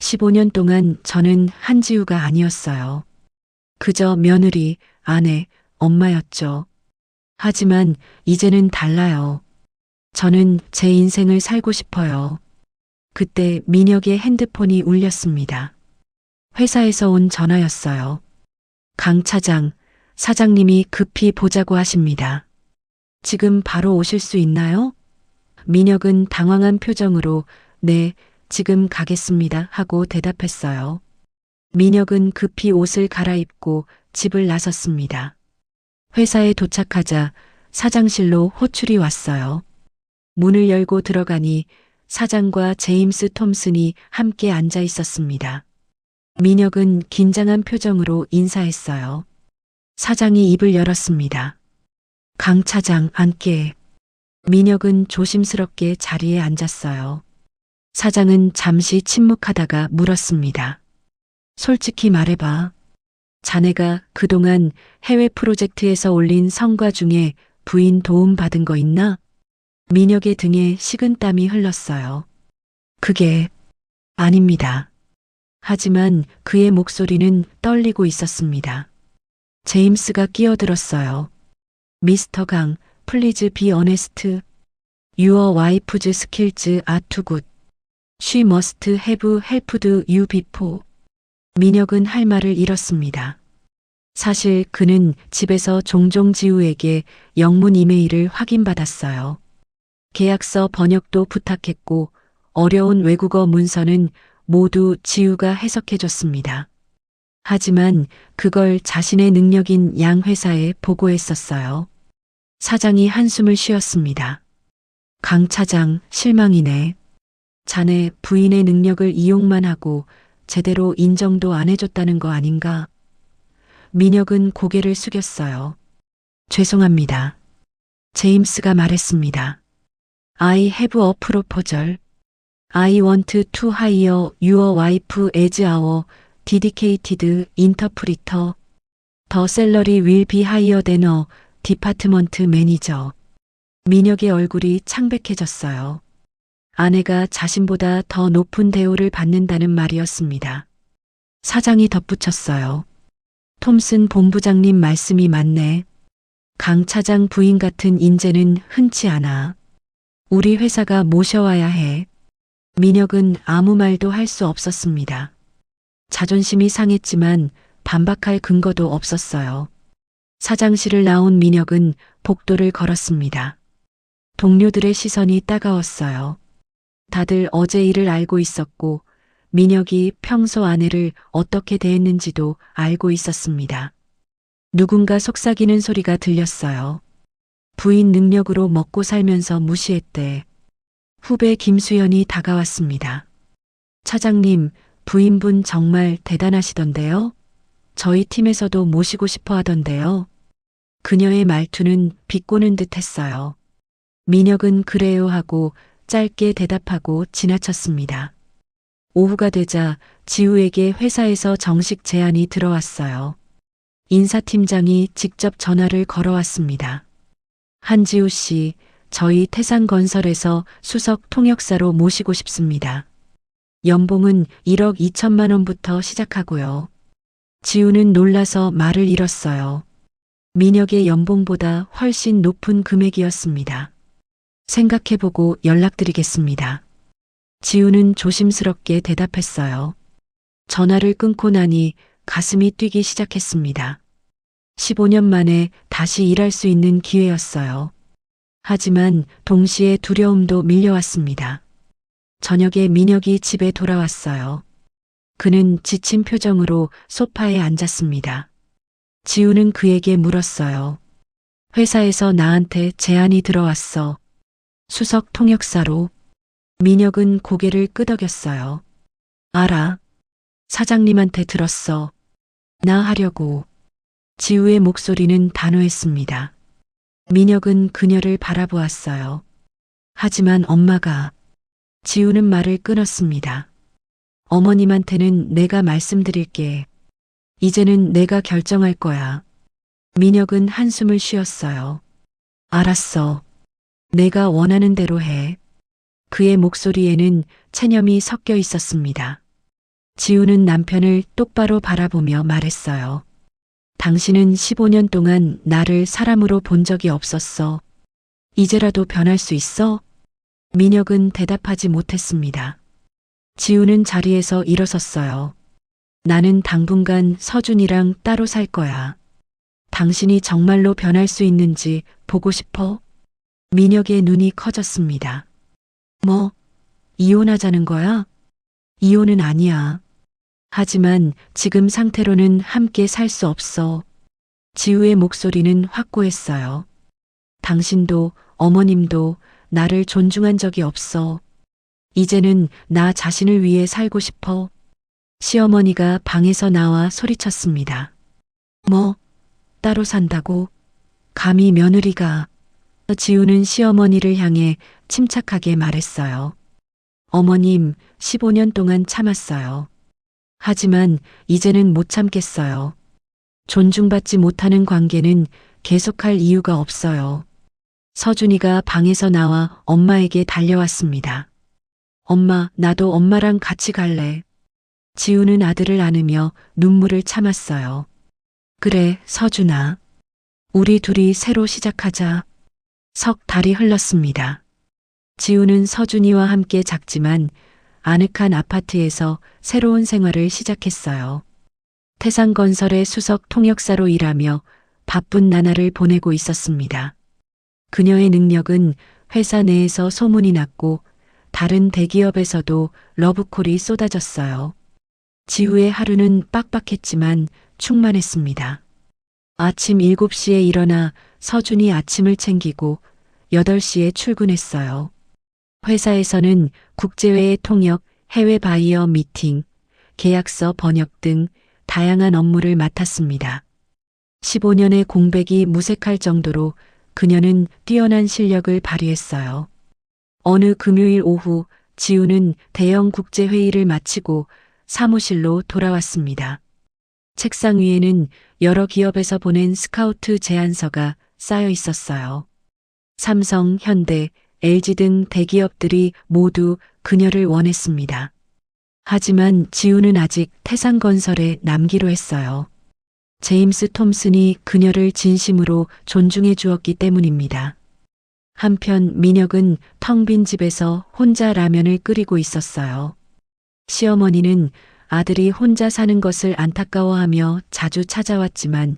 15년 동안 저는 한지우가 아니었어요. 그저 며느리, 아내, 엄마였죠. 하지만 이제는 달라요. 저는 제 인생을 살고 싶어요. 그때 민혁의 핸드폰이 울렸습니다. 회사에서 온 전화였어요. 강 차장, 사장님이 급히 보자고 하십니다. 지금 바로 오실 수 있나요? 민혁은 당황한 표정으로 네, 지금 가겠습니다 하고 대답했어요. 민혁은 급히 옷을 갈아입고 집을 나섰습니다. 회사에 도착하자 사장실로 호출이 왔어요. 문을 열고 들어가니 사장과 제임스 톰슨이 함께 앉아 있었습니다. 민혁은 긴장한 표정으로 인사했어요. 사장이 입을 열었습니다. 강 차장 앉게. 민혁은 조심스럽게 자리에 앉았어요. 사장은 잠시 침묵하다가 물었습니다. 솔직히 말해봐. 자네가 그동안 해외 프로젝트에서 올린 성과 중에 부인 도움 받은 거 있나? 민혁의 등에 식은땀이 흘렀어요. 그게 아닙니다. 하지만 그의 목소리는 떨리고 있었습니다. 제임스가 끼어들었어요. 미스터 강, 플리즈 비 어네스트. Your wife's skills are too good. She must have helped you before. 민혁은 할 말을 잃었습니다. 사실 그는 집에서 종종 지우에게 영문 이메일을 확인받았어요. 계약서 번역도 부탁했고 어려운 외국어 문서는 모두 지우가 해석해줬습니다. 하지만 그걸 자신의 능력인 양 회사에 보고했었어요. 사장이 한숨을 쉬었습니다. 강 차장, 실망이네. 자네 부인의 능력을 이용만 하고 제대로 인정도 안 해줬다는 거 아닌가? 민혁은 고개를 숙였어요. 죄송합니다. 제임스가 말했습니다. I have a proposal. I want to hire your wife as our dedicated interpreter. The salary will be higher than a department manager. 민혁의 얼굴이 창백해졌어요. 아내가 자신보다 더 높은 대우를 받는다는 말이었습니다. 사장이 덧붙였어요. 톰슨 본부장님 말씀이 맞네. 강 차장 부인 같은 인재는 흔치 않아. 우리 회사가 모셔와야 해. 민혁은 아무 말도 할 수 없었습니다. 자존심이 상했지만 반박할 근거도 없었어요. 사장실을 나온 민혁은 복도를 걸었습니다. 동료들의 시선이 따가웠어요. 다들 어제 일을 알고 있었고 민혁이 평소 아내를 어떻게 대했는지도 알고 있었습니다. 누군가 속삭이는 소리가 들렸어요. 부인 능력으로 먹고 살면서 무시했대. 후배 김수연이 다가왔습니다. 차장님, 부인분 정말 대단하시던데요? 저희 팀에서도 모시고 싶어 하던데요. 그녀의 말투는 비꼬는 듯 했어요. 민혁은 그래요 하고 짧게 대답하고 지나쳤습니다. 오후가 되자 지우에게 회사에서 정식 제안이 들어왔어요. 인사팀장이 직접 전화를 걸어왔습니다. 한지우 씨, 저희 태산건설에서 수석 통역사로 모시고 싶습니다. 연봉은 1억 2천만 원부터 시작하고요. 지우는 놀라서 말을 잃었어요. 민혁의 연봉보다 훨씬 높은 금액이었습니다. 생각해보고 연락드리겠습니다. 지우는 조심스럽게 대답했어요. 전화를 끊고 나니 가슴이 뛰기 시작했습니다. 15년 만에 다시 일할 수 있는 기회였어요. 하지만 동시에 두려움도 밀려왔습니다. 저녁에 민혁이 집에 돌아왔어요. 그는 지친 표정으로 소파에 앉았습니다. 지우는 그에게 물었어요. 회사에서 나한테 제안이 들어왔어. 수석 통역사로. 민혁은 고개를 끄덕였어요. 알아. 사장님한테 들었어. 나 하려고. 지우의 목소리는 단호했습니다. 민혁은 그녀를 바라보았어요. 하지만 엄마가. 지우는 말을 끊었습니다. 어머님한테는 내가 말씀드릴게. 이제는 내가 결정할 거야. 민혁은 한숨을 쉬었어요. 알았어. 내가 원하는 대로 해. 그의 목소리에는 체념이 섞여 있었습니다. 지우는 남편을 똑바로 바라보며 말했어요. 당신은 15년 동안 나를 사람으로 본 적이 없었어. 이제라도 변할 수 있어? 민혁은 대답하지 못했습니다. 지우는 자리에서 일어섰어요. 나는 당분간 서준이랑 따로 살 거야. 당신이 정말로 변할 수 있는지 보고 싶어? 민혁의 눈이 커졌습니다. 뭐, 이혼하자는 거야? 이혼은 아니야. 하지만 지금 상태로는 함께 살 수 없어. 지우의 목소리는 확고했어요. 당신도 어머님도 나를 존중한 적이 없어. 이제는 나 자신을 위해 살고 싶어. 시어머니가 방에서 나와 소리쳤습니다. 뭐, 따로 산다고? 감히 며느리가. 지우는 시어머니를 향해 침착하게 말했어요. 어머님, 15년 동안 참았어요. 하지만 이제는 못 참겠어요. 존중받지 못하는 관계는 계속할 이유가 없어요. 서준이가 방에서 나와 엄마에게 달려왔습니다. 엄마, 나도 엄마랑 같이 갈래. 지우는 아들을 안으며 눈물을 참았어요. 그래, 서준아. 우리 둘이 새로 시작하자. 석 달이 흘렀습니다. 지우는 서준이와 함께 작지만 아늑한 아파트에서 새로운 생활을 시작했어요. 태상건설의 수석 통역사로 일하며 바쁜 나날을 보내고 있었습니다. 그녀의 능력은 회사 내에서 소문이 났고 다른 대기업에서도 러브콜이 쏟아졌어요. 지우의 하루는 빡빡했지만 충만했습니다. 아침 7시에 일어나 서준이 아침을 챙기고 8시에 출근했어요. 회사에서는 국제회의 통역, 해외 바이어 미팅, 계약서 번역 등 다양한 업무를 맡았습니다. 15년의 공백이 무색할 정도로 그녀는 뛰어난 실력을 발휘했어요. 어느 금요일 오후 지우는 대형 국제회의를 마치고 사무실로 돌아왔습니다. 책상 위에는 여러 기업에서 보낸 스카우트 제안서가 쌓여 있었어요. 삼성, 현대, LG 등 대기업들이 모두 그녀를 원했습니다. 하지만 지우는 아직 태상건설에 남기로 했어요. 제임스 톰슨이 그녀를 진심으로 존중해 주었기 때문입니다. 한편 민혁은 텅 빈 집에서 혼자 라면을 끓이고 있었어요. 시어머니는 아들이 혼자 사는 것을 안타까워하며 자주 찾아왔지만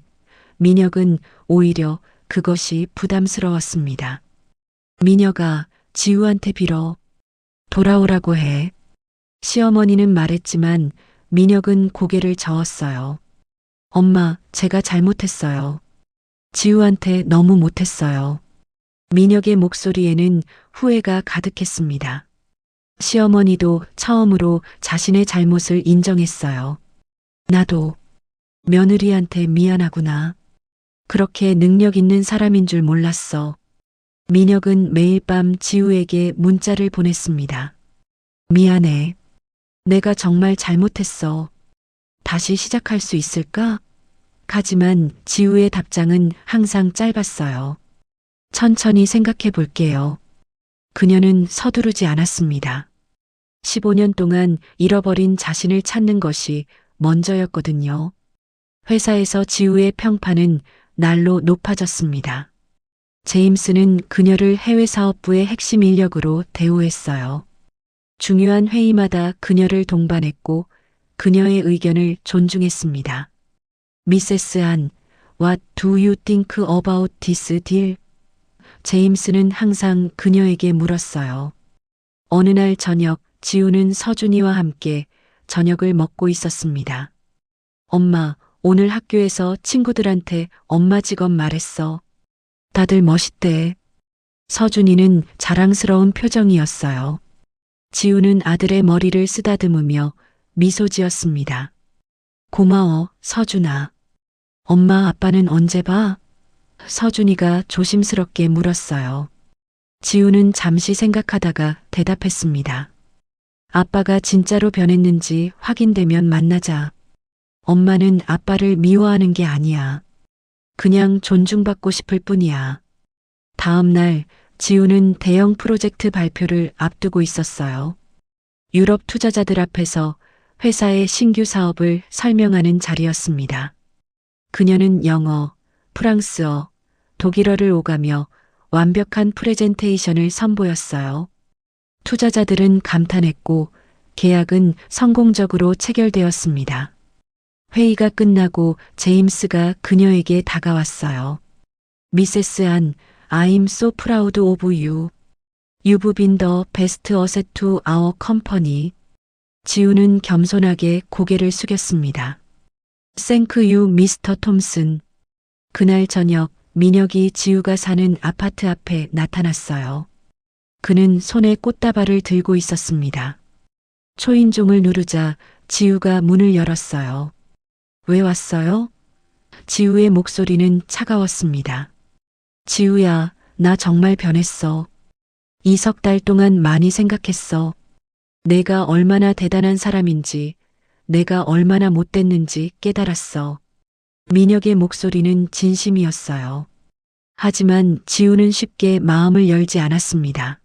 민혁은 오히려 그것이 부담스러웠습니다. 민혁아, 지우한테 빌어. 돌아오라고 해. 시어머니는 말했지만 민혁은 고개를 저었어요. 엄마, 제가 잘못했어요. 지우한테 너무 못했어요. 민혁의 목소리에는 후회가 가득했습니다. 시어머니도 처음으로 자신의 잘못을 인정했어요. 나도 며느리한테 미안하구나. 그렇게 능력 있는 사람인 줄 몰랐어. 민혁은 매일 밤 지우에게 문자를 보냈습니다. 미안해. 내가 정말 잘못했어. 다시 시작할 수 있을까? 하지만 지우의 답장은 항상 짧았어요. 천천히 생각해 볼게요. 그녀는 서두르지 않았습니다. 15년 동안 잃어버린 자신을 찾는 것이 먼저였거든요. 회사에서 지우의 평판은 날로 높아졌습니다. 제임스는 그녀를 해외 사업부의 핵심 인력으로 대우했어요. 중요한 회의마다 그녀를 동반했고 그녀의 의견을 존중했습니다. 미세스 안, What do you think about this deal? 제임스는 항상 그녀에게 물었어요. 어느 날 저녁 지우는 서준이와 함께 저녁을 먹고 있었습니다. 엄마, 오늘 학교에서 친구들한테 엄마 직업 말했어. 다들 멋있대. 서준이는 자랑스러운 표정이었어요. 지우는 아들의 머리를 쓰다듬으며 미소 지었습니다. 고마워, 서준아. 엄마, 아빠는 언제 봐? 서준이가 조심스럽게 물었어요. 지우는 잠시 생각하다가 대답했습니다. 아빠가 진짜로 변했는지 확인되면 만나자. 엄마는 아빠를 미워하는 게 아니야. 그냥 존중받고 싶을 뿐이야. 다음 날 지우는 대형 프로젝트 발표를 앞두고 있었어요. 유럽 투자자들 앞에서 회사의 신규 사업을 설명하는 자리였습니다. 그녀는 영어, 프랑스어, 독일어를 오가며 완벽한 프레젠테이션을 선보였어요. 투자자들은 감탄했고 계약은 성공적으로 체결되었습니다. 회의가 끝나고 제임스가 그녀에게 다가왔어요. 미세스 안, I'm so proud of you. You've been the best asset to our company. 지우는 겸손하게 고개를 숙였습니다. Thank you, Mr. 톰슨. 그날 저녁 민혁이 지우가 사는 아파트 앞에 나타났어요. 그는 손에 꽃다발을 들고 있었습니다. 초인종을 누르자 지우가 문을 열었어요. 왜 왔어요? 지우의 목소리는 차가웠습니다. 지우야, 나 정말 변했어. 이 석 달 동안 많이 생각했어. 내가 얼마나 대단한 사람인지, 내가 얼마나 못됐는지 깨달았어. 민혁의 목소리는 진심이었어요. 하지만 지우는 쉽게 마음을 열지 않았습니다.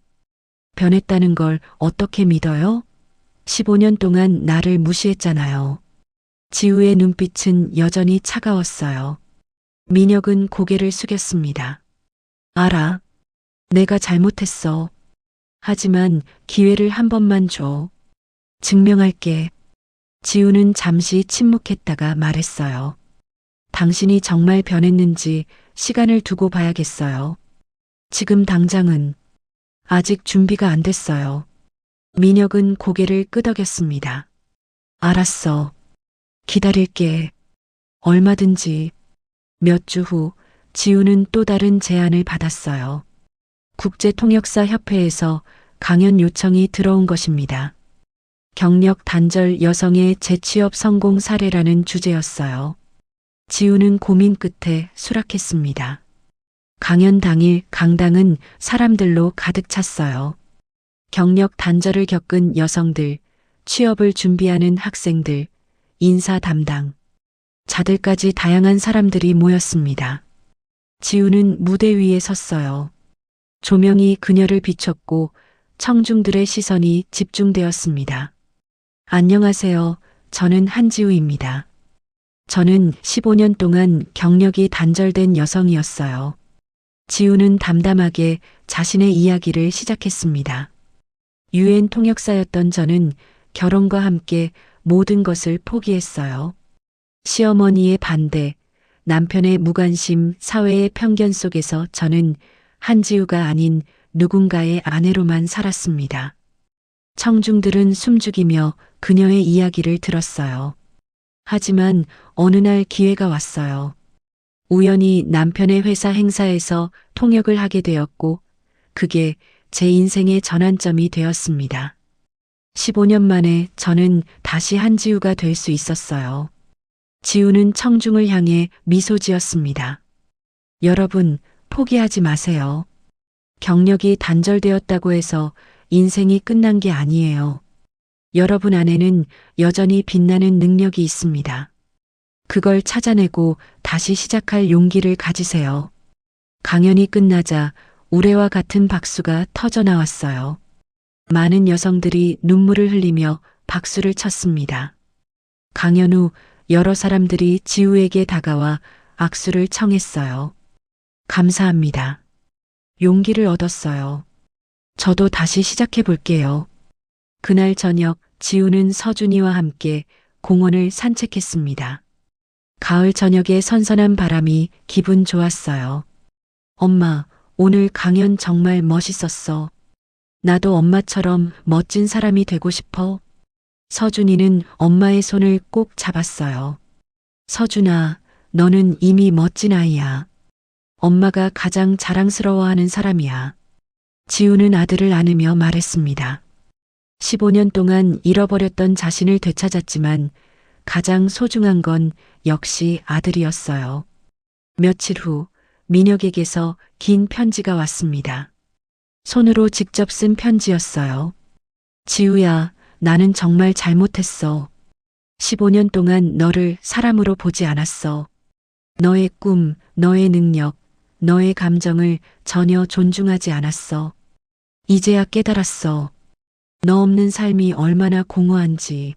변했다는 걸 어떻게 믿어요? 15년 동안 나를 무시했잖아요. 지우의 눈빛은 여전히 차가웠어요. 민혁은 고개를 숙였습니다. 알아. 내가 잘못했어. 하지만 기회를 한 번만 줘. 증명할게. 지우는 잠시 침묵했다가 말했어요. 당신이 정말 변했는지 시간을 두고 봐야겠어요. 지금 당장은 아직 준비가 안 됐어요. 민혁은 고개를 끄덕였습니다. 알았어. 기다릴게. 얼마든지. 몇 주 후 지우는 또 다른 제안을 받았어요. 국제통역사협회에서 강연 요청이 들어온 것입니다. 경력 단절 여성의 재취업 성공 사례라는 주제였어요. 지우는 고민 끝에 수락했습니다. 강연 당일 강당은 사람들로 가득 찼어요. 경력 단절을 겪은 여성들, 취업을 준비하는 학생들, 인사 담당, 자들까지 다양한 사람들이 모였습니다. 지우는 무대 위에 섰어요. 조명이 그녀를 비췄고 청중들의 시선이 집중되었습니다. 안녕하세요. 저는 한지우입니다. 저는 15년 동안 경력이 단절된 여성이었어요. 지우는 담담하게 자신의 이야기를 시작했습니다. UN 통역사였던 저는 결혼과 함께 모든 것을 포기했어요. 시어머니의 반대, 남편의 무관심, 사회의 편견 속에서 저는 한지우가 아닌 누군가의 아내로만 살았습니다. 청중들은 숨죽이며 그녀의 이야기를 들었어요. 하지만 어느 날 기회가 왔어요. 우연히 남편의 회사 행사에서 통역을 하게 되었고, 그게 제 인생의 전환점이 되었습니다. 15년 만에 저는 다시 한지우가 될 수 있었어요. 지우는 청중을 향해 미소 지었습니다. 여러분, 포기하지 마세요. 경력이 단절되었다고 해서 인생이 끝난 게 아니에요. 여러분 안에는 여전히 빛나는 능력이 있습니다. 그걸 찾아내고 다시 시작할 용기를 가지세요. 강연이 끝나자 우레와 같은 박수가 터져 나왔어요. 많은 여성들이 눈물을 흘리며 박수를 쳤습니다. 강연 후 여러 사람들이 지우에게 다가와 악수를 청했어요. 감사합니다. 용기를 얻었어요. 저도 다시 시작해 볼게요. 그날 저녁 지우는 서준이와 함께 공원을 산책했습니다. 가을 저녁의 선선한 바람이 기분 좋았어요. 엄마, 오늘 강연 정말 멋있었어. 나도 엄마처럼 멋진 사람이 되고 싶어. 서준이는 엄마의 손을 꼭 잡았어요. 서준아, 너는 이미 멋진 아이야. 엄마가 가장 자랑스러워하는 사람이야. 지우는 아들을 안으며 말했습니다. 15년 동안 잃어버렸던 자신을 되찾았지만 가장 소중한 건 역시 아들이었어요. 며칠 후 민혁에게서 긴 편지가 왔습니다. 손으로 직접 쓴 편지였어요. 지우야, 나는 정말 잘못했어. 15년 동안 너를 사람으로 보지 않았어. 너의 꿈, 너의 능력, 너의 감정을 전혀 존중하지 않았어. 이제야 깨달았어. 너 없는 삶이 얼마나 공허한지,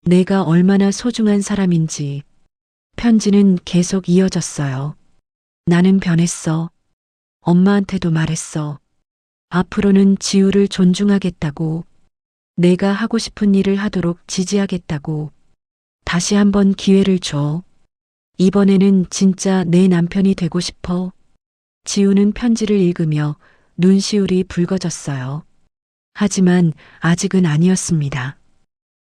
내가 얼마나 소중한 사람인지. 편지는 계속 이어졌어요. 나는 변했어. 엄마한테도 말했어. 앞으로는 지우를 존중하겠다고, 내가 하고 싶은 일을 하도록 지지하겠다고. 다시 한번 기회를 줘. 이번에는 진짜 내 남편이 되고 싶어. 지우는 편지를 읽으며 눈시울이 붉어졌어요. 하지만 아직은 아니었습니다.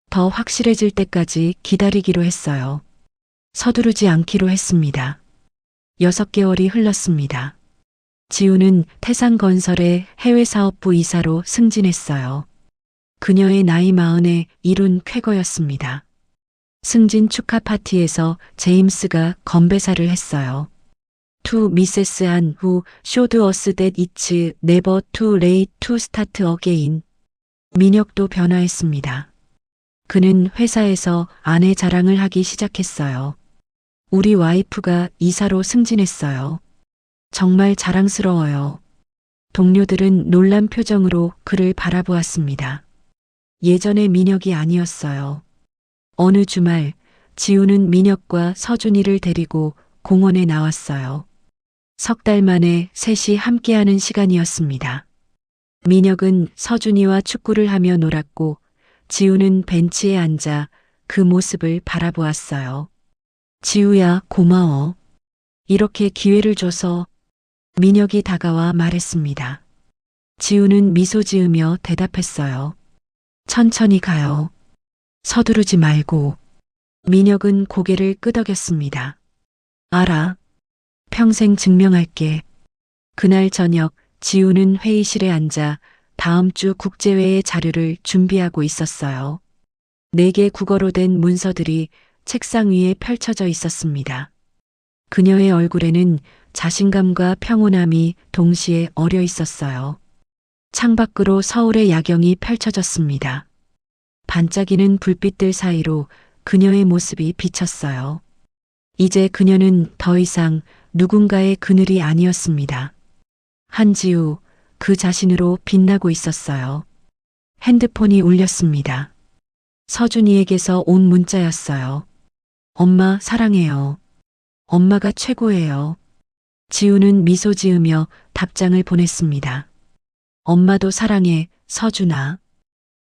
더 확실해질 때까지 기다리기로 했어요. 서두르지 않기로 했습니다. 6개월이 흘렀습니다. 지우는 태산건설의 해외사업부 이사로 승진했어요. 그녀의 나이 40에 이룬 쾌거였습니다. 승진 축하 파티에서 제임스가 건배사를 했어요. To Mrs. Han who showed us that it's never too late to start again. 민혁도 변화했습니다. 그는 회사에서 아내 자랑을 하기 시작했어요. 우리 와이프가 이사로 승진했어요. 정말 자랑스러워요. 동료들은 놀란 표정으로 그를 바라보았습니다. 예전의 민혁이 아니었어요. 어느 주말 지우는 민혁과 서준이를 데리고 공원에 나왔어요. 석 달 만에 셋이 함께하는 시간이었습니다. 민혁은 서준이와 축구를 하며 놀았고 지우는 벤치에 앉아 그 모습을 바라보았어요. 지우야, 고마워. 이렇게 기회를 줘서. 민혁이 다가와 말했습니다. 지우는 미소 지으며 대답했어요. 천천히 가요. 서두르지 말고. 민혁은 고개를 끄덕였습니다. 알아. 평생 증명할게. 그날 저녁 지우는 회의실에 앉아 다음 주 국제회의 자료를 준비하고 있었어요. 4개 국어로 된 문서들이 책상 위에 펼쳐져 있었습니다. 그녀의 얼굴에는 자신감과 평온함이 동시에 어려 있었어요. 창밖으로 서울의 야경이 펼쳐졌습니다. 반짝이는 불빛들 사이로 그녀의 모습이 비쳤어요. 이제 그녀는 더 이상 누군가의 그늘이 아니었습니다. 한지우, 그 자신으로 빛나고 있었어요. 핸드폰이 울렸습니다. 서준이에게서 온 문자였어요. 엄마 사랑해요. 엄마가 최고예요. 지우는 미소 지으며 답장을 보냈습니다. 엄마도 사랑해, 서준아.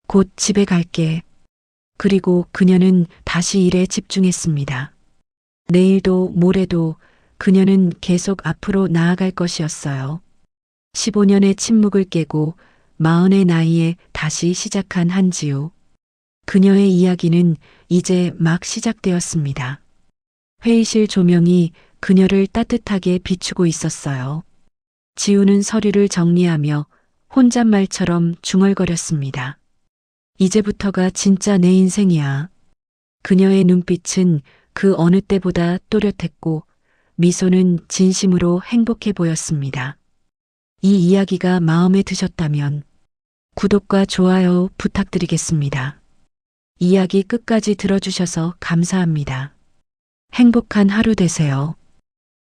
곧 집에 갈게. 그리고 그녀는 다시 일에 집중했습니다. 내일도 모레도 그녀는 계속 앞으로 나아갈 것이었어요. 15년의 침묵을 깨고 40의 나이에 다시 시작한 한지우. 그녀의 이야기는 이제 막 시작되었습니다. 회의실 조명이 그녀를 따뜻하게 비추고 있었어요. 지우는 서류를 정리하며 혼잣말처럼 중얼거렸습니다. 이제부터가 진짜 내 인생이야. 그녀의 눈빛은 그 어느 때보다 또렷했고 미소는 진심으로 행복해 보였습니다. 이 이야기가 마음에 드셨다면 구독과 좋아요 부탁드리겠습니다. 이야기 끝까지 들어주셔서 감사합니다. 행복한 하루 되세요.